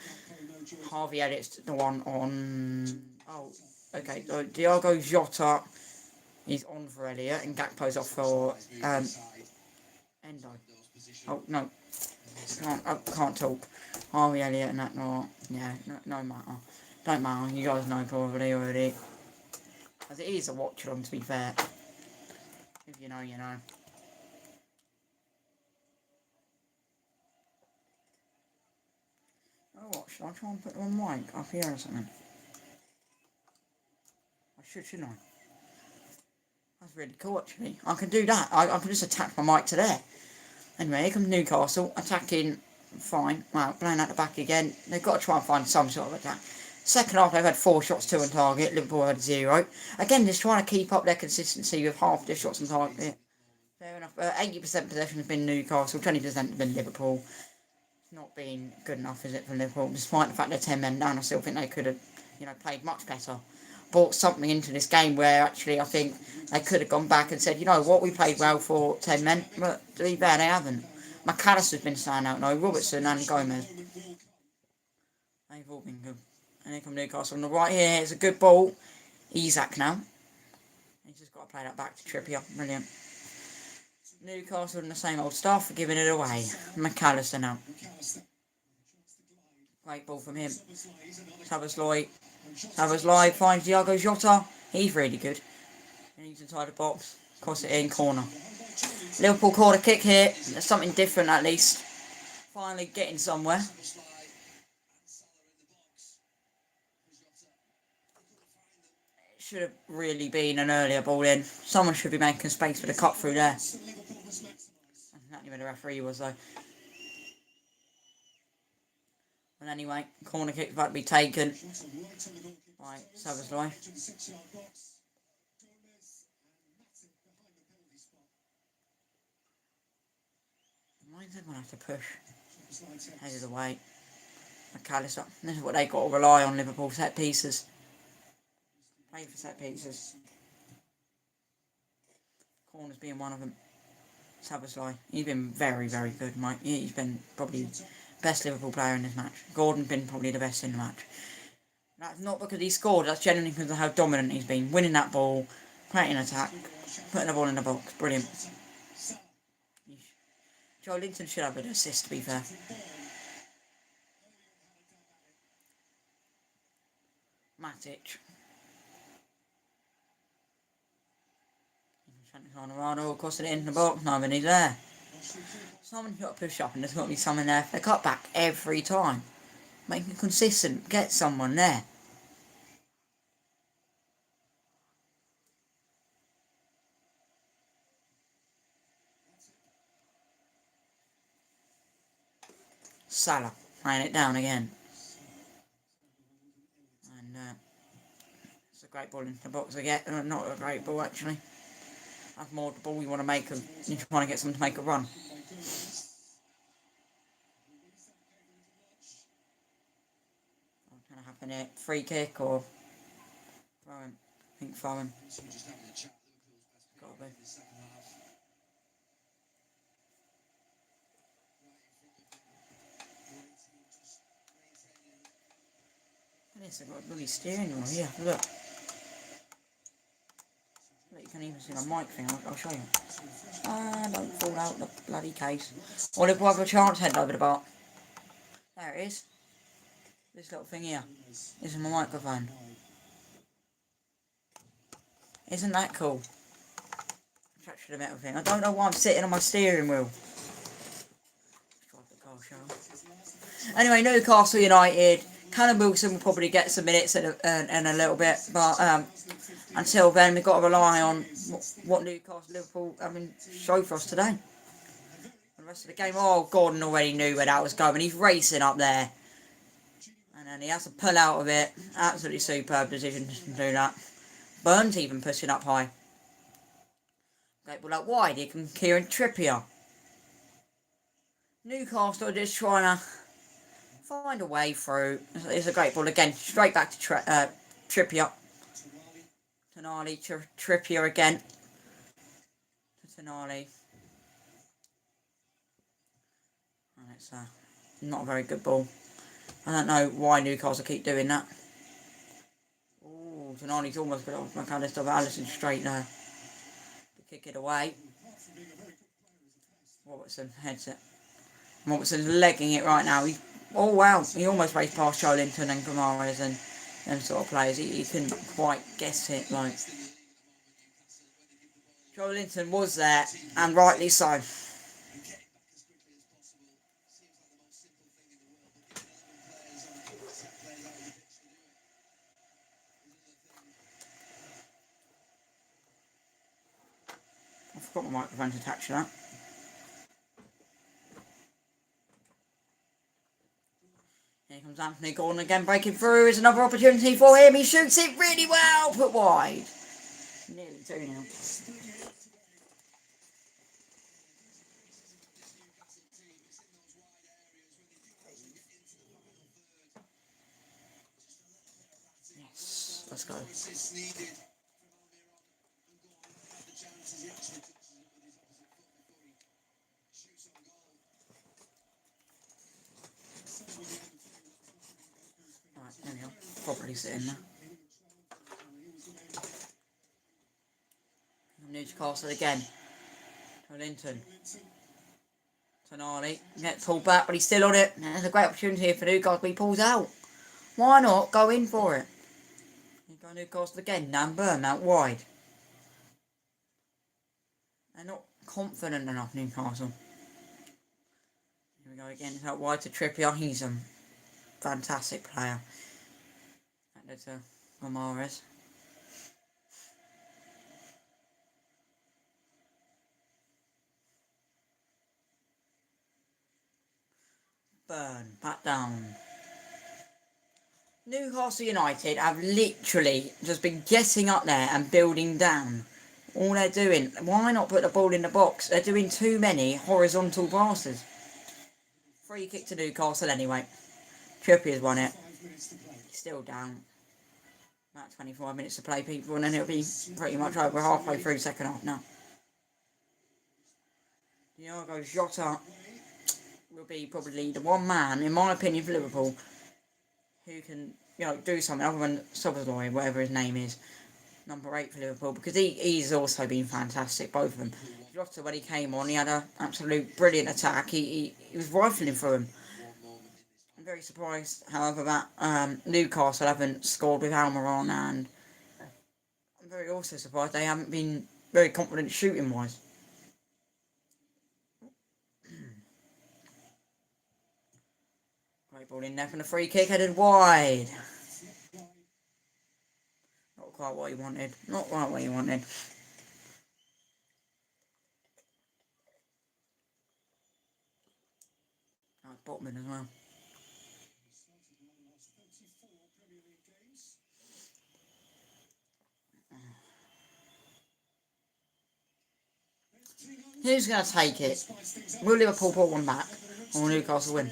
Harvey Elliott's the one on... Oh, okay. So Diogo Jota is on for Elliott and Gakpo's off for Endo. Oh, no. I can't talk. Harvey Elliott and that, no. Yeah, no matter. Don't matter, you guys know probably already. As it is a watch-along, to be fair. If you know, you know. Oh, what? Should I try and put it on mic up here or something? I shouldn't I? That's really cool, actually. I can do that. I can just attach my mic to there. Anyway, here comes Newcastle. Attacking fine. Well, playing at the back again. They've got to try and find some sort of attack. Second half, they've had 4 shots, 2 on target. Liverpool had 0. Again, just trying to keep up their consistency with half their shots on target. Fair enough. 80% possession has been Newcastle, 20% has been Liverpool. It's not been good enough, is it, for Liverpool? Despite the fact they're 10 men down, I still think they could have, played much better. Brought something into this game where actually I think they could have gone back and said, you know what, we played well for 10 men, but to be fair, they haven't. McAllister's been standing out now, Robertson and Gomez. They've all been good. And here come Newcastle on the right here. It's a good ball. Isak now. He's just got to play that back to Trippier. Brilliant. Newcastle and the same old stuff, giving it away. McAllister now. Great ball from him. Szoboszlai finds Diogo Jota. He's really good. And he's inside the box. Cross it in, corner. Liverpool corner kick here. There's something different at least. Finally getting somewhere. It should have really been an earlier ball in. Someone should be making space for the cut through there. That's exactly where the referee was though. And anyway, corner kick's about to be taken by Szoboszlai. Why is everyone have to push? Headed away. McAllister. This is what they got to rely on, Liverpool. Set pieces. Play for set pieces. Corners being one of them. Szoboszlai. He's been very, very good, mate. He's been probably best Liverpool player in this match. Gordon's been probably the best in the match. That's not because he scored, that's genuinely because of how dominant he's been. Winning that ball, creating attack, putting the ball in the box. Brilliant. Joe Linton should have an assist, to be fair. Matic. Ronaldo crossing it in the box. Nobody's there. Someone's got to push up and there's got to be someone there for the cutback every time. Make it consistent. Get someone there. Salah playing it down again. And it's a great ball into the box again. Not a great ball actually. That's more the ball you want to make. You're trying to get someone to make a run. What's going to happen here? Free kick or throw him? I think throw him. Got to be. Yes, I've got a bloody steering wheel here. Look. You can even see my mic thing. I'll show you. Don't fall out the bloody case. Or if we have a chance, head over the bar. There it is. This little thing here. This is my microphone. Isn't that cool? Attached to the metal thing. I don't know why I'm sitting on my steering wheel. Drive the car show. Anyway, Newcastle United. Callum Wilson will probably get some minutes in a little bit, but until then, we've got to rely on what Newcastle Liverpool show for us today. The rest of the game, Gordon already knew where that was going. He's racing up there, and then he has to pull out of it. Absolutely superb decision to do that. Burns even pushing up high. Great ball out wide. Here can Kieran Trippier. Newcastle are just trying to find a way through. It's a great ball again, straight back to Trippier. Tonali, Trippier again. To Tonali. And it's not a very good ball. I don't know why Newcastle keep doing that. Oh, Tonali's almost got it off McAllister, but Alisson straight there. To kick it away. Robertson heads it. Robertson's legging it right now. Oh wow, he almost raced past Joe Linton and Kamara's and them sort of players. He couldn't quite guess it. Like, Joe Linton was there, and rightly so. I forgot my microphone's attached to that. Here comes Anthony Gordon again, breaking through. Is another opportunity for him. He shoots it really well, put wide. Nearly 2-0. Yes, let's go. Right, there we go. Probably sitting there. Newcastle again. Linton. Tonali gets pulled back, but he's still on it. There's a great opportunity here for Newcastle, but he pulls out. Why not go in for it? You go Newcastle again. Nan Burn out wide. They're not confident enough, Newcastle. Here we go again. It's out wide to Trippier. He's a fantastic player. Back to Ramirez. Burn. Back down. Newcastle United have literally just been getting up there and building down. All they're doing, why not put the ball in the box? They're doing too many horizontal passes. Free kick to Newcastle anyway. Trippier's won it. He's still down. About 25 minutes to play, people, and then it'll be pretty much over halfway through second half now. Diogo Jota will be probably the one man, in my opinion, for Liverpool who can, do something other than Soboslai, whatever his name is, number 8 for Liverpool, because he's also been fantastic, both of them. Jota, when he came on, he had an absolute brilliant attack. He was rifling through him. I'm very surprised, however, that Newcastle haven't scored with Almiron, and I'm very also surprised they haven't been very confident shooting-wise. Great ball in there from the free kick, headed wide. Not quite what he wanted. Not quite what he wanted. Oh, Botman as well. Who's going to take it? Will Liverpool put one back? Or will Newcastle win?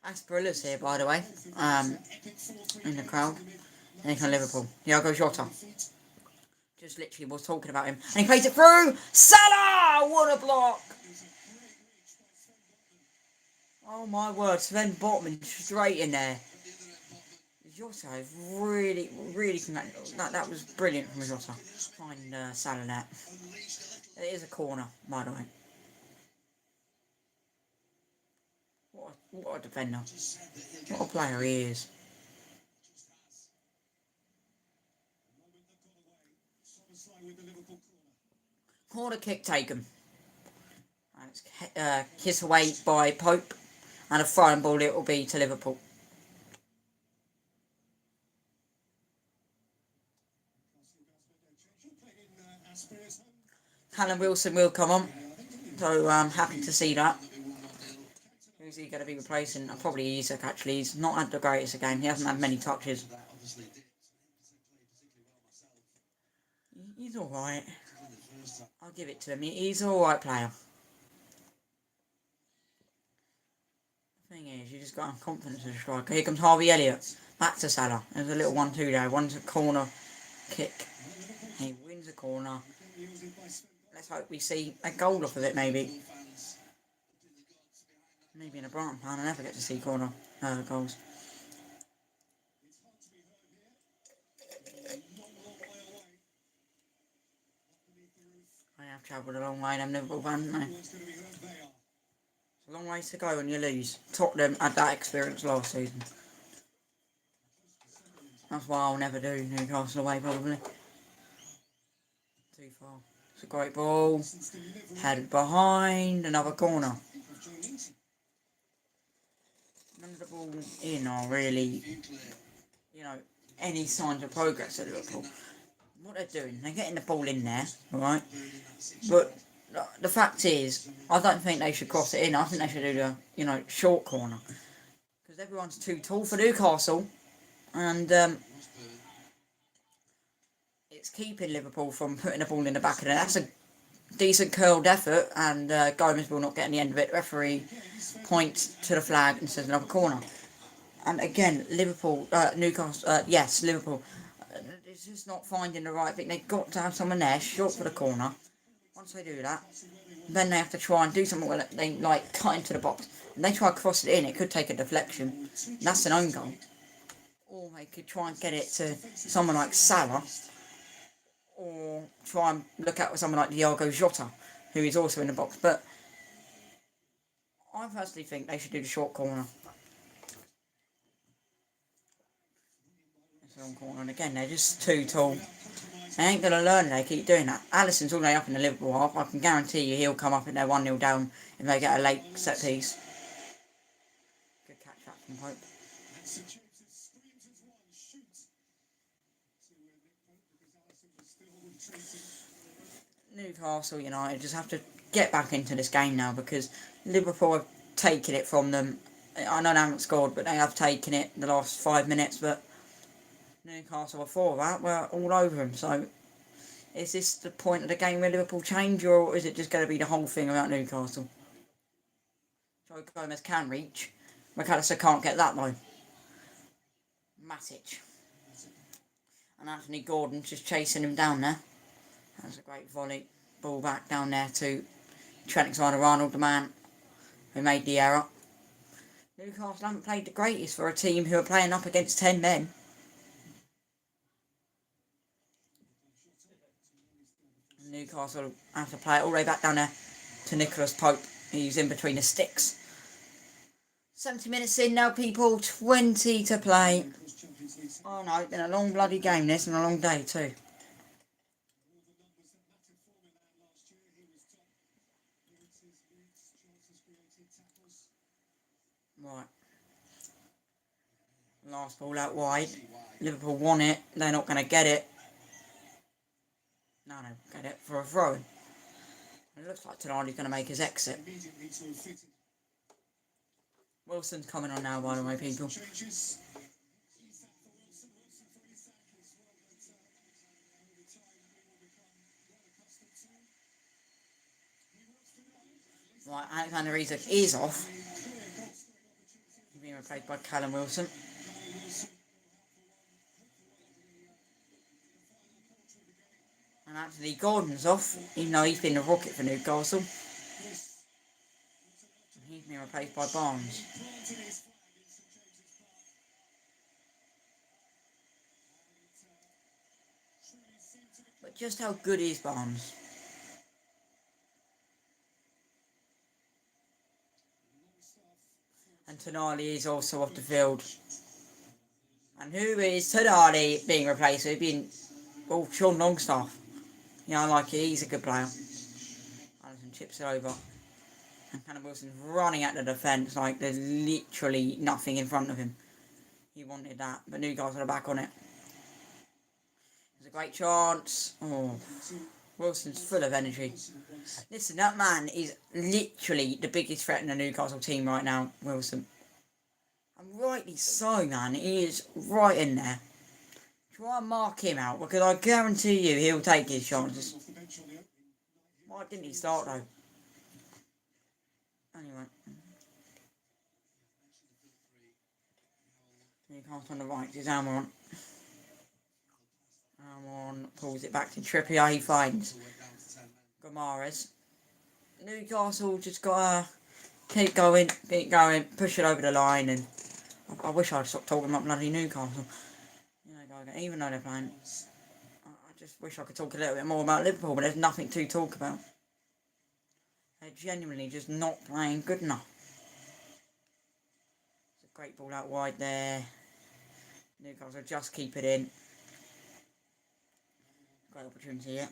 Asperilla's here, by the way. In the crowd. And he's on Liverpool. Diogo Jota. Just literally was talking about him. And he plays it through! Salah! What a block! Oh my word, Sven Botman straight in there. Jota really, really, that was brilliant from Jota. Find Salah there. It is a corner, by the way. What a defender. What a player he is. Corner kick taken. And it's kiss away by Pope. And a throwing ball it will be to Liverpool. Callum Wilson will come on. So I'm happy to see that. Who's he going to be replacing? Probably Isak, actually. He's not had the greatest of game. He hasn't had many touches. He's alright. I'll give it to him. He's an alright player. The thing is, you just got confidence as a striker. Here comes Harvey Elliott. Back to Salah. There's a little 1-2 there. One's a corner kick. He wins a corner. Let's hope we see a goal off of it, maybe. Maybe in a Brighton fan, I never get to see corner goals. I have travelled a long way, them Liverpool fans, haven't they? It's a long way to go when you lose. Tottenham had that experience last season. That's why I'll never do Newcastle away, probably. Too far. It's a great ball. Headed behind, another corner. None of the balls in are really, any signs of progress at Liverpool. What they're doing, they're getting the ball in there, alright? But the fact is, I don't think they should cross it in. I think they should do the, short corner. Because everyone's too tall for Newcastle. And it's keeping Liverpool from putting the ball in the back of the net. That's a decent curled effort, and Gomez will not get in the end of it. Referee points to the flag and says another corner. And again, Liverpool, Liverpool. It's just not finding the right thing. They've got to have someone there, short for the corner. Once they do that, then they have to try and do something where they cut into the box. And they try to cross it in, it could take a deflection. And that's an own goal. Or they could try and get it to someone like Salah. Or try and look at someone like Diogo Jota, who is also in the box. But I personally think they should do the short corner. It's a long corner, and again, they're just too tall. They ain't going to learn it, they keep doing that. Alisson's all the way up in the Liverpool half. I can guarantee you he'll come up and they're 1-0 down if they get a late set piece. Good catch that from Pope. Newcastle United just have to get back into this game now, because Liverpool have taken it from them. I know they haven't scored, but they have taken it the last 5 minutes. But Newcastle, before that, were all over them. So is this the point of the game where Liverpool change, or is it just going to be the whole thing about Newcastle? Joe Gomez can reach. McAllister can't get that though. Matic. And Anthony Gordon's just chasing him down there. That's a great volley. Ball back down there to Trent Alexander-Arnold, the man who made the error. Newcastle haven't played the greatest for a team who are playing up against 10 men. Newcastle have to play it all the way back down there to Nicholas Pope. He's in between the sticks. 70 minutes in now, people. 20 to play. Oh no, it's been a long bloody game this, and a long day too. Right. Last ball out wide. Liverpool want it. They're not going to get it. No, get it for a throw. It looks like Tonali's going to make his exit. Wilson's coming on now, by the way, people. Right, Alexander Isak is off. He's being replaced by Callum Wilson. And actually Gordon's off, even though he's been a rocket for Newcastle. And he's been replaced by Barnes. But just how good is Barnes? And Tonali is also off the field. And who is Tonali being replaced with? Sean Longstaff. Yeah, I like it. He's a good player. Alisson chips it over. And Callum Wilson's running at the defence like there's literally nothing in front of him. He wanted that, but Newcastle are back on it. There's a great chance. Oh, Wilson's full of energy. Listen, that man is literally the biggest threat in the Newcastle team right now, Wilson. And rightly so, man. He is right in there. Try and mark him out, because I guarantee you he'll take his chances. Why didn't he start though? Anyway. Newcastle on the right, is Almiron. Almiron pulls it back to Trippier, he finds Gomares. Newcastle just gotta keep going, push it over the line, and I wish I'd stopped talking about bloody Newcastle. Even though they're playing, I just wish I could talk a little bit more about Liverpool, but there's nothing to talk about. They're genuinely just not playing good enough. It's a great ball out wide there. Newcastle just keep it in. Great opportunity, yeah.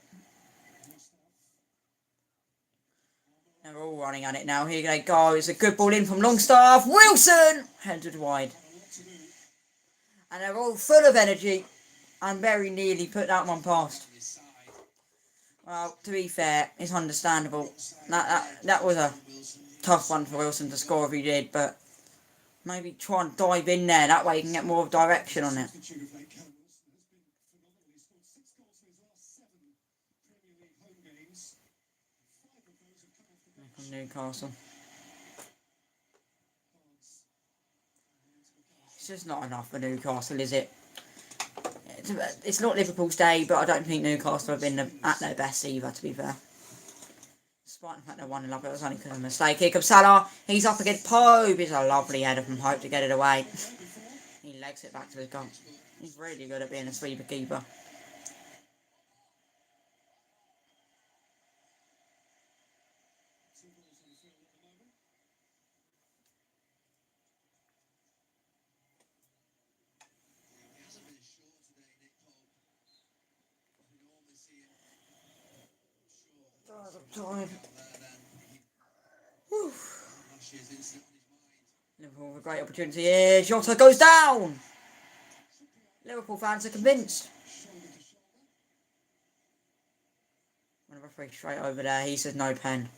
They're all running at it now. Here they go. It's a good ball in from Longstaff. Wilson! Headed wide. And they're all full of energy. And very nearly put that one past. Well, to be fair, it's understandable. That was a tough one for Wilson to score if he did. But maybe try and dive in there. That way you can get more of direction on it. From Newcastle. It's just not enough for Newcastle, is it? It's not Liverpool's day, but I don't think Newcastle have been at their best either, to be fair. Despite the fact they won 1-0, it was only because of a mistake. Here comes Salah. He's up against Pope. It's a lovely header from Pope to get it away. He legs it back to his goal. He's really good at being a sweeper keeper. Liverpool with a great opportunity here. Jota goes down. Liverpool fans are convinced. One of the referee straight over there. He says no pen.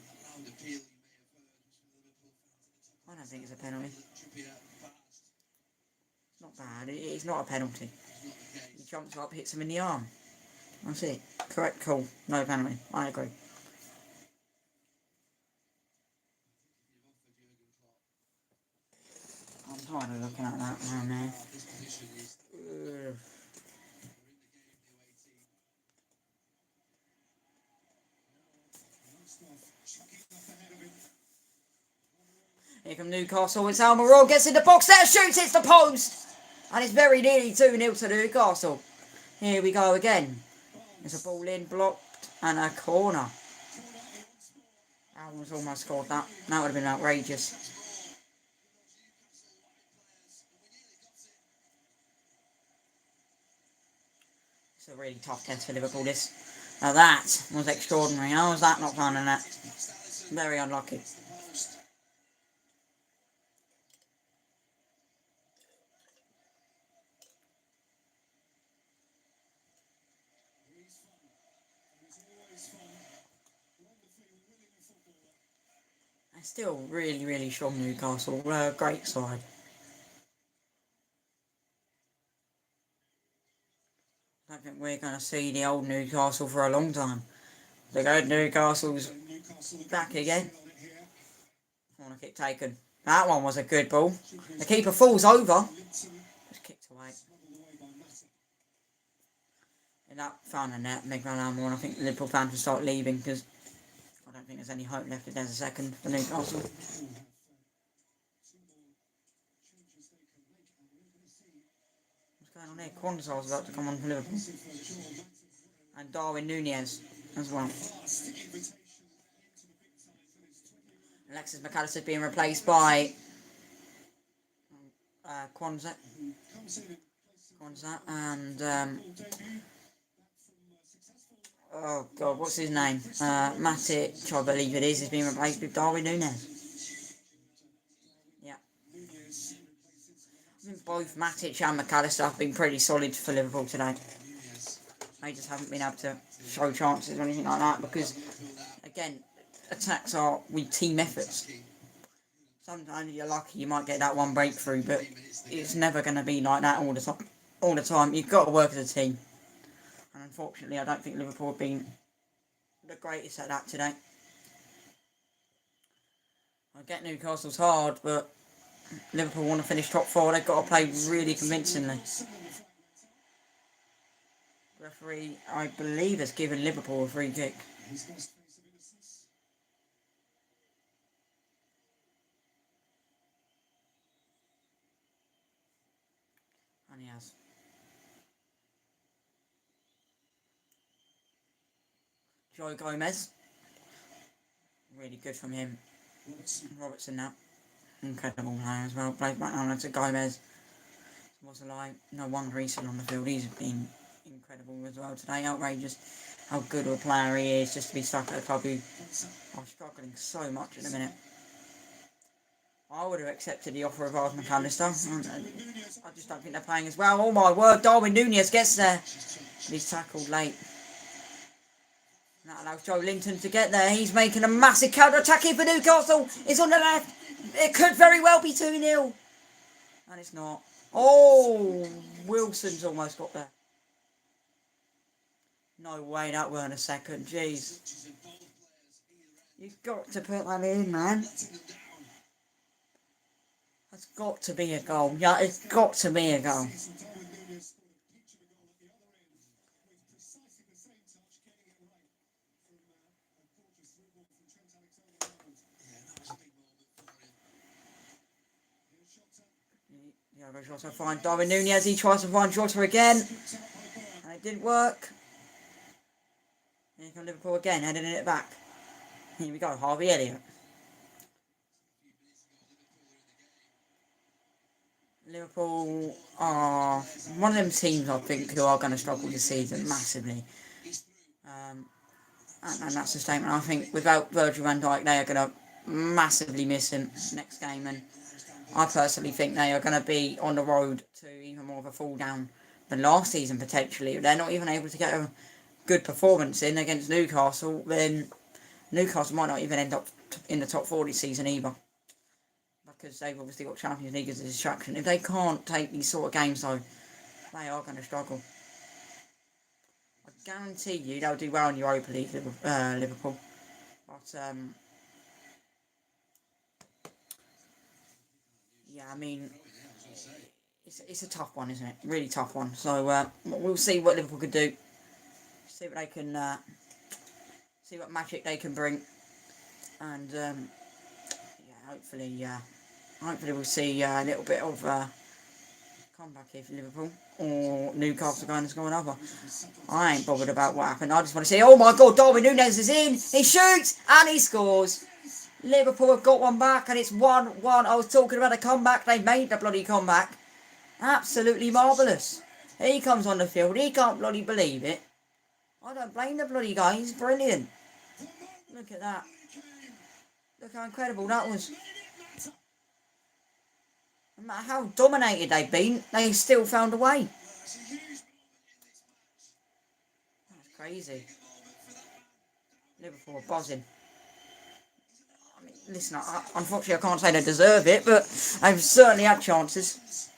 I don't think it's a penalty. It's not bad. It's not a penalty. He jumps up, hits him in the arm. That's it. Correct call. No penalty. I agree. I'm tired of looking at that one there. Here comes Newcastle. It's Almiron. Gets in the box there. Shoots. Hits the post. And it's very nearly 2-0 to Newcastle. Here we go again. There's a ball in, blocked, and a corner. Almiron's almost scored that. That would have been outrageous. It's a really tough test for Liverpool, this. Now that was extraordinary. How was that not found in that? Very unlucky. Still really, really strong Newcastle. Great side. I don't think we're going to see the old Newcastle for a long time. The good Newcastle's back again. Corner kick taken. That one was a good ball. The keeper falls over. Just kicked away. And that found a net. Big run arm one. I think the Liverpool fans will start leaving because I don't think there's any hope left if there's a second for Newcastle. What's going on there? Quanzar's about to come on for Liverpool. And Darwin Núñez as well. Alexis McAllister being replaced by Quanza and oh god, what's his name? Matic, I believe it is being replaced with Darwin Núñez. Yeah. I think both Matic and McAllister have been pretty solid for Liverpool today. They just haven't been able to show chances or anything like that because, again, attacks are with team efforts. Sometimes you're lucky, you might get that one breakthrough, but it's never going to be like that all the time. You've got to work as a team. And unfortunately, I don't think Liverpool have been the greatest at that today. I get Newcastle's hard, but Liverpool want to finish top 4. They've got to play really convincingly. Referee, I believe, has given Liverpool a free kick. And he has. Joe Gomez. Really good from him. Robertson now. Incredible now as well. Plays back down to Gomez. Was a lie. No wonder he's still on the field. He's been incredible as well today. Outrageous how good a player he is just to be stuck at a club who are struggling so much at the minute. I would have accepted the offer of Ars McAllister. I just don't think they're playing as well. Oh my word, Darwin Núñez gets there. He's tackled late. That allows Joe Linton to get there. He's making a massive counter-attack here for Newcastle. It's on the left. It could very well be 2-0. And it's not. Oh, Wilson's almost got there. No way that weren't a second. Jeez. You've got to put that in, man. That's got to be a goal. Yeah, it's got to be a goal. Jota find Darwin Núñez. He tries to find Jota again. And it didn't work. Here comes Liverpool again, heading it back. Here we go, Harvey Elliott. Liverpool are one of them teams, I think, who are going to struggle this season massively. And that's a statement. I think without Virgil van Dijk, they are going to massively miss him next game. And I personally think they are going to be on the road to even more of a fall down than last season, potentially. If they're not even able to get a good performance in against Newcastle, then Newcastle might not even end up in the top 4 this season either. Because they've obviously got Champions League as a distraction. If they can't take these sort of games, though, they are going to struggle. I guarantee you they'll do well in Europa League, Liverpool. But, yeah, I mean, it's a tough one, isn't it? Really tough one. So, we'll see what Liverpool can do. See what they can, see what magic they can bring. And, yeah, hopefully we'll see a little bit of comeback here for Liverpool, or Newcastle going to score another. I ain't bothered about what happened. I just want to see, oh my God, Darwin Núñez is in. He shoots and he scores. Liverpool have got one back and it's 1-1. I was talking about a comeback. They made the bloody comeback. Absolutely marvellous. He comes on the field. He can't bloody believe it. I don't blame the bloody guy. He's brilliant. Look at that. Look how incredible that was. No matter how dominated they've been, they still found a way. That's crazy. Liverpool are buzzing. I mean, listen, unfortunately I can't say they deserve it, but they've certainly had chances.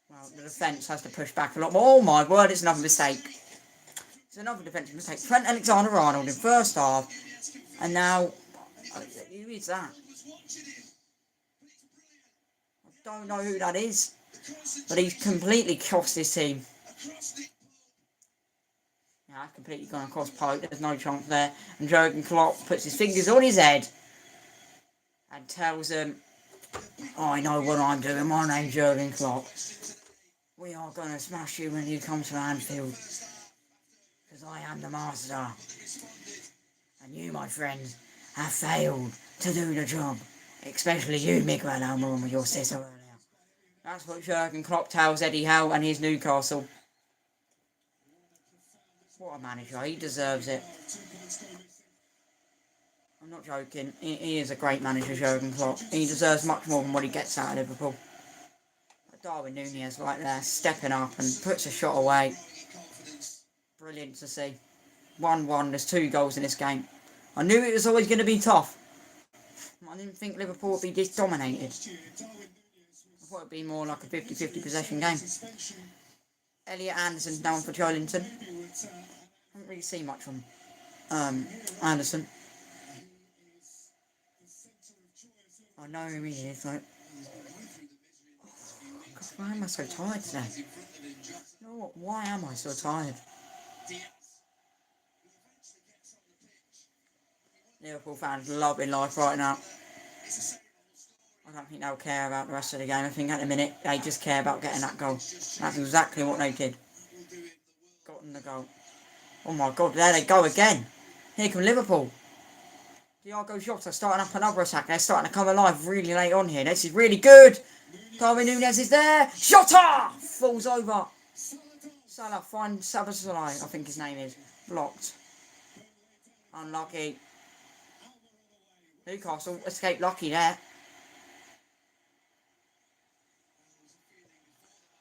Well, the defence has to push back a lot more. Oh my word, it's another mistake. It's another defensive mistake. Trent Alexander-Arnold in first half, and now... Who is that? I don't know who that is, but he's completely cost his team. Yeah, I've completely gone across Pope. There's no chance there. And Jurgen Klopp puts his fingers on his head and tells him, I know what I'm doing. My name's Jurgen Klopp. We are going to smash you when you come to Anfield, because I am the master. And you, my friend, have failed to do the job. Especially you, Miguel Almiron, with your sister earlier. That's what Jurgen Klopp tells Eddie Howe and his Newcastle. What a manager. He deserves it. I'm not joking. He is a great manager, Jurgen Klopp. He deserves much more than what he gets out of Liverpool. But Darwin Núñez right there, stepping up and puts a shot away. Brilliant to see. 1-1. There's 2 goals in this game. I knew it was always going to be tough. I didn't think Liverpool would be this dominated. I thought it would be more like a 50-50 possession game. Elliot Anderson's down for Joe Linton. I haven't really seen much from Anderson. I know who he is. Like, God, why am I so tired today? You know what? Why am I so tired? Liverpool fans loving life right now. I don't think they'll care about the rest of the game. I think at the minute they just care about getting that goal. That's exactly what they did. Gotten the goal. Oh my God, there they go again. Here come Liverpool. Diogo Jota starting up another attack. They're starting to come alive really late on here. This is really good. Darwin Núñez is there. Jota falls over. Salah finds Sabasalai, I think his name is. Blocked. Unlucky. Newcastle escaped lucky there.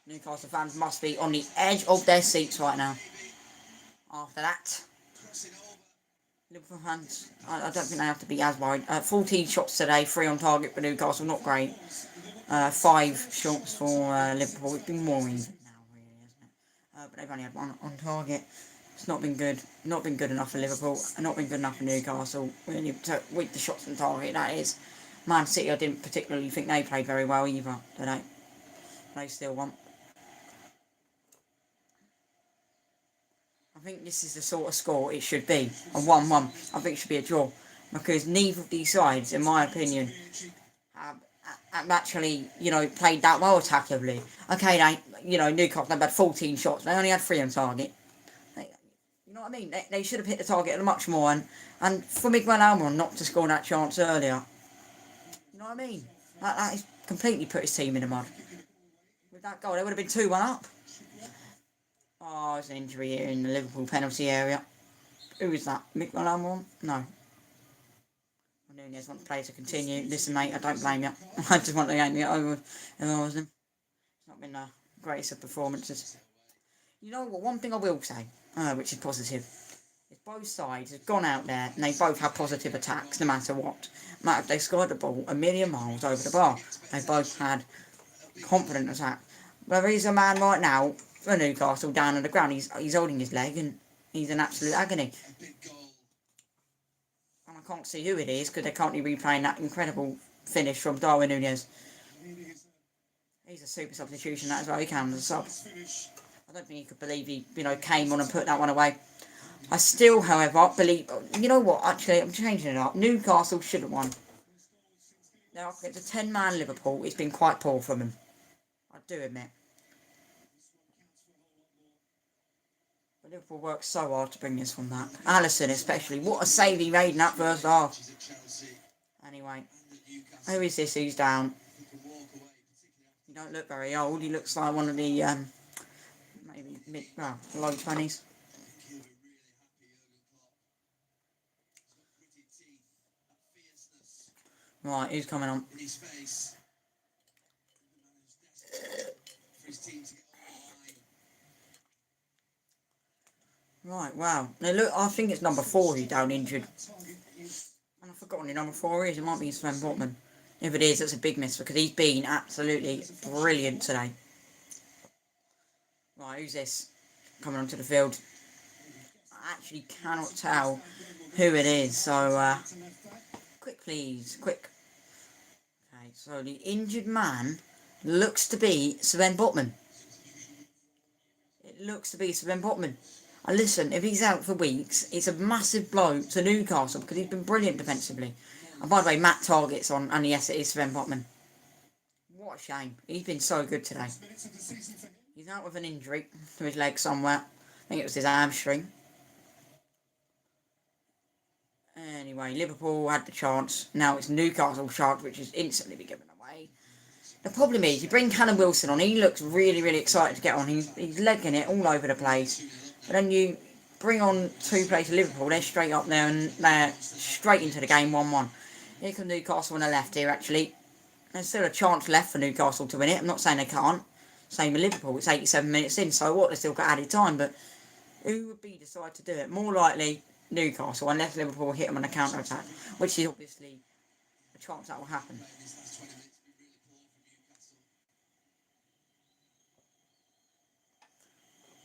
Newcastle fans must be on the edge of their seats right now. After that. Liverpool fans, I don't think they have to be as worried. 14 shots today, 3 on target for Newcastle, not great. 5 shots for Liverpool. It's been more even now, really, isn't it? But they've only had 1 on target. It's not been good. Not been good enough for Liverpool. Not been good enough for Newcastle. Really weak the shots on target, that is. Man City, I didn't particularly think they played very well either, did they? They still won. I think this is the sort of score it should be. A 1-1. I think it should be a draw. Because neither of these sides, in my opinion, have actually, played that well attackably. Okay, Newcastle, they've had 14 shots. They only had 3 on target. You know what I mean? They should have hit the target much more. And for Miguel Almiron not to score that chance earlier. You know what I mean? That has completely put his team in the mud. With that goal, they would have been 2-1 up. Oh, there's an injury here in the Liverpool penalty area. Who is that? Miguel Almiron? No. Núñez wants the play to continue. Listen, mate, I don't blame you. I just want the game to get over if I was him. It's not been the greatest of performances. You know what? One thing I will say, which is positive, is both sides have gone out there and they both have positive attacks no matter what. No matter if they scored the ball a million miles over the bar. They both had confident attack. There is a man right now for Newcastle down on the ground. He's holding his leg and he's in absolute agony. And I can't see who it is because they're currently replaying that incredible finish from Darwin Núñez. He's a super substitution, that as well. He counts as a sub. I don't think he could believe he, came on and put that one away. I still, however, believe... You know what? Actually, I'm changing it up. Newcastle should have won. Now, up against a 10-man Liverpool, it's been quite poor from him. I do admit. But Liverpool worked so hard to bring this one back. Alisson especially. What a save he made in that first half. Anyway. Who is this who's down? He don't look very old. He looks like one of the... maybe low 20s. Right, who's coming on? Right, wow. Now look, I think it's number 4 who's down injured. And I've forgotten who number 4 is. It might be Sven Botman. If it is, that's a big miss because he's been absolutely brilliant today. Right, who's this coming onto the field? I actually cannot tell who it is, so quick please, quick. Okay, so the injured man looks to be Sven Botman. It looks to be Sven Botman. And listen, if he's out for weeks, it's a massive blow to Newcastle because he's been brilliant defensively. And by the way, Matt Target's on, and yes, it is Sven Botman. What a shame. He's been so good today. He's out with an injury to his leg somewhere. I think it was his hamstring. Anyway, Liverpool had the chance. Now it's Newcastle's chance, which is instantly be given away. The problem is, you bring Callum Wilson on. He looks really, really excited to get on. He's legging it all over the place. But then you bring on 2 players to Liverpool. They're straight up there and they're straight into the game 1-1. Here comes Newcastle on the left here, actually. There's still a chance left for Newcastle to win it. I'm not saying they can't. Same with Liverpool, it's 87 minutes in, so what, they've still got added time, but who would be decide to do it? More likely Newcastle, unless Liverpool hit them on a counter-attack, which is obviously a chance that will happen.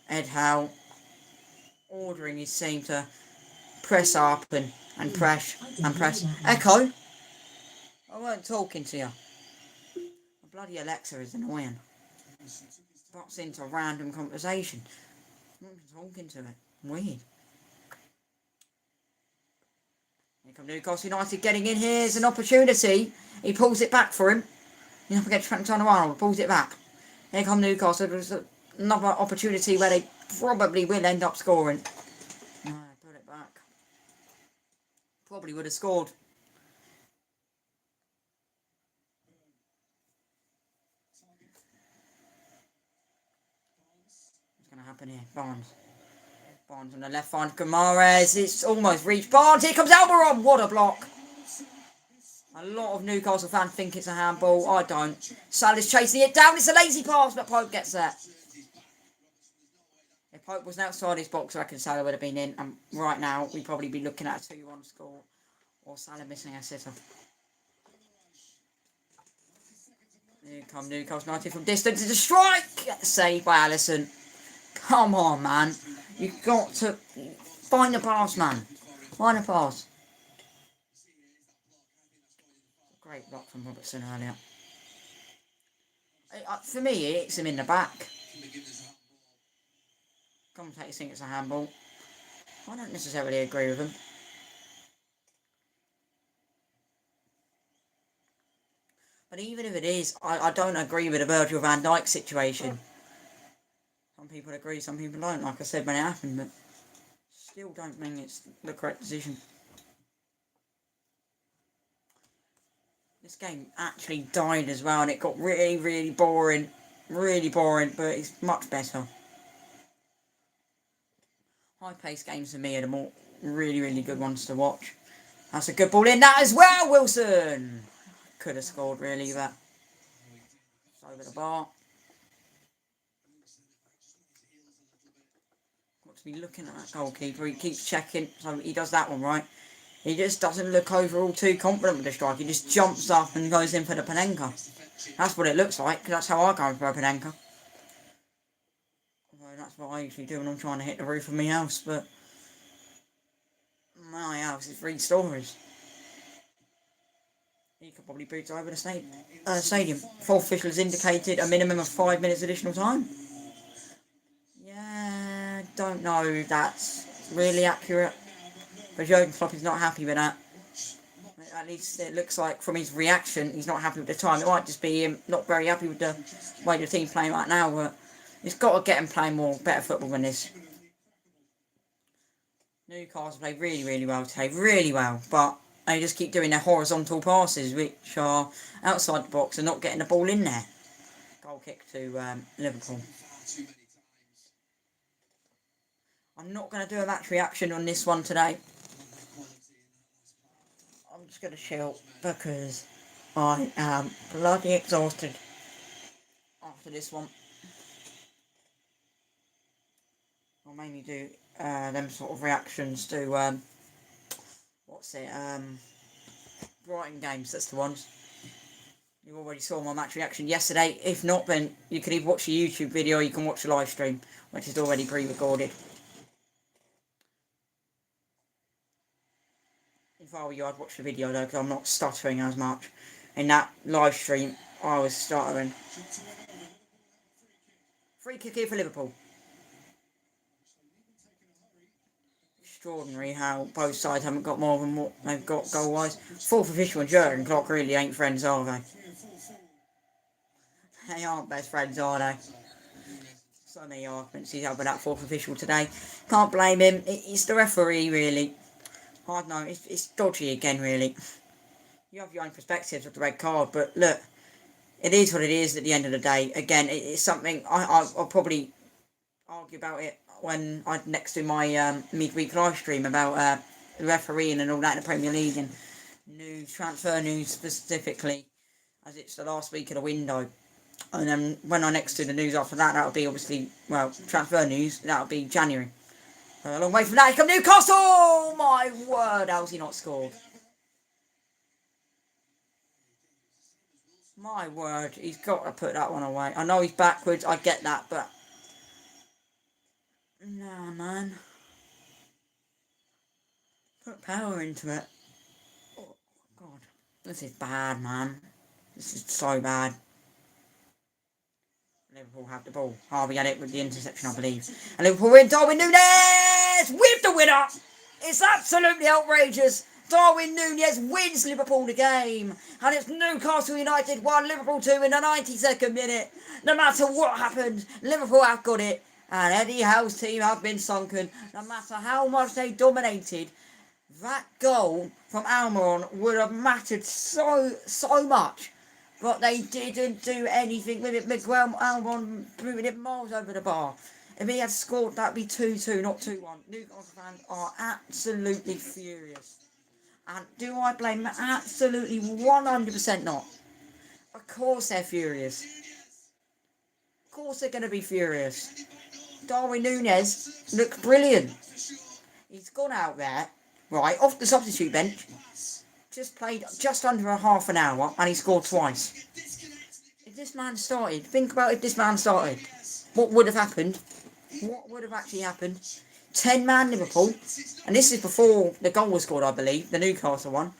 Ed Howe ordering his team to press up and press and press. Echo? I weren't talking to you. The bloody Alexa is annoying. Butts into random conversation. I'm not talking to it. Weird. Here come Newcastle United getting in. Here's an opportunity. He pulls it back for him. You don't forget Trent Arnold pulls it back. Here come Newcastle. There's another opportunity where they probably will end up scoring. No, put it back. Probably would have scored happen here? Barnes. Barnes on the left, finds Guimaraes. It's almost reached Barnes. Here comes Almiron. What a block. A lot of Newcastle fans think it's a handball. I don't. Salah's chasing it down. It's a lazy pass, but Pope gets there. If Pope wasn't outside his box, I reckon Salah would have been in. And right now, we'd probably be looking at a 2-1 score. Or Salah missing a sitter. Here come Newcastle United from distance. It's a strike! Saved by Alisson. Come on, man. You've got to find the pass, man. Find the pass. Great block from Robertson earlier. For me, it hits him in the back. Commentators think it's a handball. I don't necessarily agree with them. But even if it is, I don't agree with the Virgil van Dijk situation. Some people agree, some people don't, like I said when it happened, but still don't think it's the correct decision. This game actually died as well, and it got really, really boring. Really boring, but it's much better. High-paced games for me are the more really, really good ones to watch. That's a good ball in that as well, Wilson! Could have scored, really, but it's over the bar. Got to be looking at that goalkeeper. He keeps checking, so he does that one right. He just doesn't look overall too confident with the strike. He just jumps up and goes in for the Panenka. That's what it looks like, because that's how I go for a Panenka. Although that's what I usually do when I'm trying to hit the roof of my house, but my house is 3 stories. He could probably boot over the stadium. Fourth official has indicated a minimum of 5 minutes additional time. Yeah, don't know if that's really accurate. But Jurgen Klopp is not happy with that. At least it looks like from his reaction, he's not happy with the time. It might just be him not very happy with the way the team's playing right now, but he's got to get him playing better football than this. Newcastle played really, really well today. Really well, but they just keep doing their horizontal passes, which are outside the box and not getting the ball in there. Goal kick to Liverpool. I'm not going to do a match reaction on this one today. I'm just going to chill because I am bloody exhausted after this one. I'll mainly do them sort of reactions to Brighton games. That's the ones. You already saw my match reaction yesterday. If not, then you can either watch the YouTube video or you can watch the live stream, which is already pre-recorded. If I were you, I'd watch the video though, because I'm not stuttering as much. In that live stream, I was stuttering. Free kick here for Liverpool. Extraordinary how both sides haven't got more than what they've got goal-wise. Fourth official and Jurgen Klopp really ain't friends, are they? They aren't best friends, are they? So many arguments he's had with that fourth official today. Can't blame him. It's the referee, really. I don't know, it's dodgy again, really. You have your own perspectives with the red card, but look, it is what it is at the end of the day. Again, it's something I'll probably argue about it when I next do my midweek live stream about the refereeing and all that in the Premier League and news, transfer news specifically, as it's the last week of the window. And then when I next do the news after that, that'll be obviously, well, transfer news, that'll be January. A long way from that, here come Newcastle! Oh my word, how's he not scored? My word, he's got to put that one away. I know he's backwards, I get that, but no, man. Put power into it. Oh, God. This is bad, man. This is so bad. Liverpool have the ball. Harvey had it with the interception, I believe. And Liverpool win. Darwin Núñez with the winner. It's absolutely outrageous. Darwin Núñez wins Liverpool the game. And it's Newcastle United 1, Liverpool 2 in the 92nd minute. No matter what happened, Liverpool have got it. And Eddie Howe's team have been sunken. No matter how much they dominated, that goal from Almiron would have mattered so much. But they didn't do anything with it. Miguel Almiron booted it miles over the bar. If he had scored, that'd be 2-2, not 2-1. Newcastle fans are absolutely furious. And do I blame them? Absolutely 100% not. Of course they're furious. Of course they're going to be furious. Darwin Núñez looks brilliant. He's gone out there, right, off the substitute bench. Just played just under a half an hour and he scored twice. If this man started, think about if this man started. What would have happened? What would have actually happened? 10-man Liverpool, and this is before the goal was scored, I believe, the Newcastle one.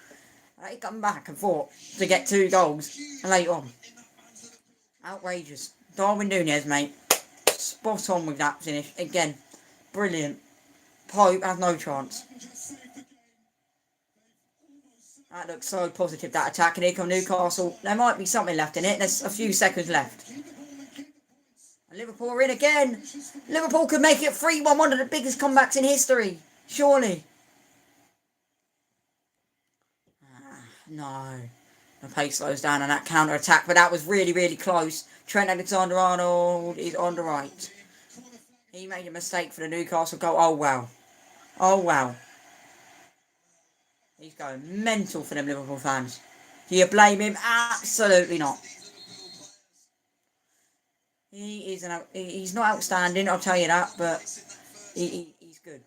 They come back and fought to get 2 goals later on. Outrageous. Darwin Núñez, mate, spot on with that finish. Again, brilliant. Pope has no chance. That looks so positive, that attack, and here come Newcastle. There might be something left in it. There's a few seconds left. And Liverpool are in again. Liverpool could make it 3-1, one of the biggest comebacks in history. Surely. No. The pace slows down on that counter-attack, but that was really, really close. Trent Alexander-Arnold is on the right. He made a mistake for the Newcastle goal. Oh, wow. Oh, wow. He's going mental for them Liverpool fans. Do you blame him? Absolutely not. He's not outstanding, I'll tell you that, but he's good.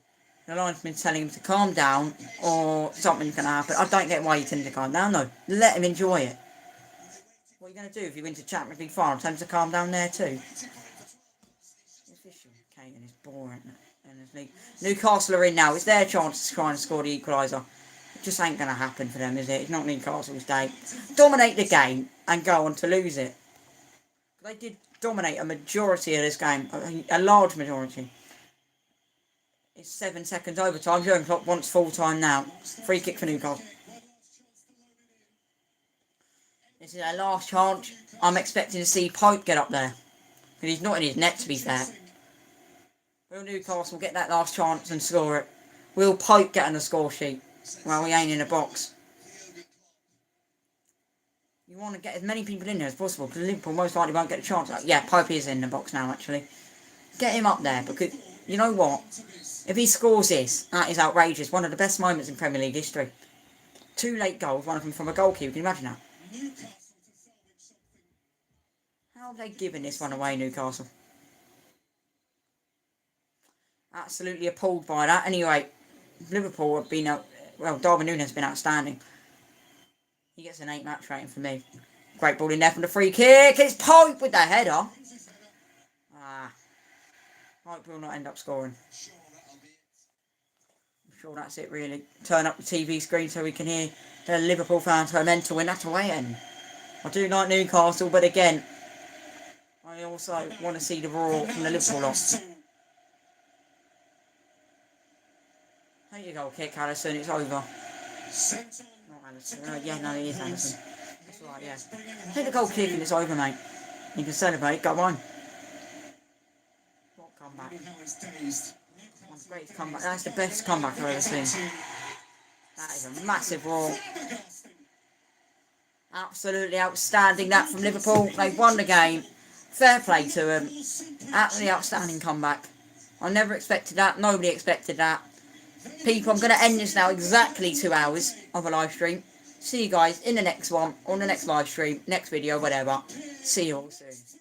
The linesman's telling him to calm down or something's going to happen. I don't get why you tell him to calm down. No, let him enjoy it. What are you going to do if you win to Champions League final? Tell him to calm down there too. Okay, and it's boring. Newcastle are in now. It's their chance to try and score the equaliser. It just ain't going to happen for them, is it? It's not Newcastle's day. Dominate the game and go on to lose it. They did dominate a majority of this game. A large majority. It's 7 seconds overtime. Jurgen Klopp wants full time now. Free kick for Newcastle. This is their last chance. I'm expecting to see Pope get up there. But he's not in his net, to be fair. Will Newcastle get that last chance and score it? Will Pope get on the score sheet? Well, he ain't in the box. You want to get as many people in there as possible because Liverpool most likely won't get a chance. Yeah, Pope is in the box now, actually. Get him up there because, you know what? If he scores this, that is outrageous. One of the best moments in Premier League history. 2 late goals, one of them from a goalkeeper. Can you imagine that? How have they given this one away, Newcastle? Absolutely appalled by that. Anyway, Liverpool have been out. Well, Darwin Núñez has been outstanding. He gets an 8 match rating for me. Great ball in there from the free kick. It's Pope with the header. Pope will not end up scoring. I'm sure that's it, really. Turn up the TV screen so we can hear the Liverpool fans go mental when that's away end. I do like Newcastle, but again, I also want to see the roar from the Liverpool lot. There you go, kick, Allison. It's over. Not Allison. Yeah, no, it is Allison. That's right, yeah. Take the goal kick and it's over, mate. You can celebrate. Go on. What comeback? One great comeback. That's the best comeback I've ever seen. That is a massive roar. Absolutely outstanding that from Liverpool. They've won the game. Fair play to them. Absolutely outstanding comeback. I never expected that. Nobody expected that. People, I'm going to end this now exactly 2 hours of a live stream. See you guys in the next one, on the next live stream, next video, whatever. See you all soon.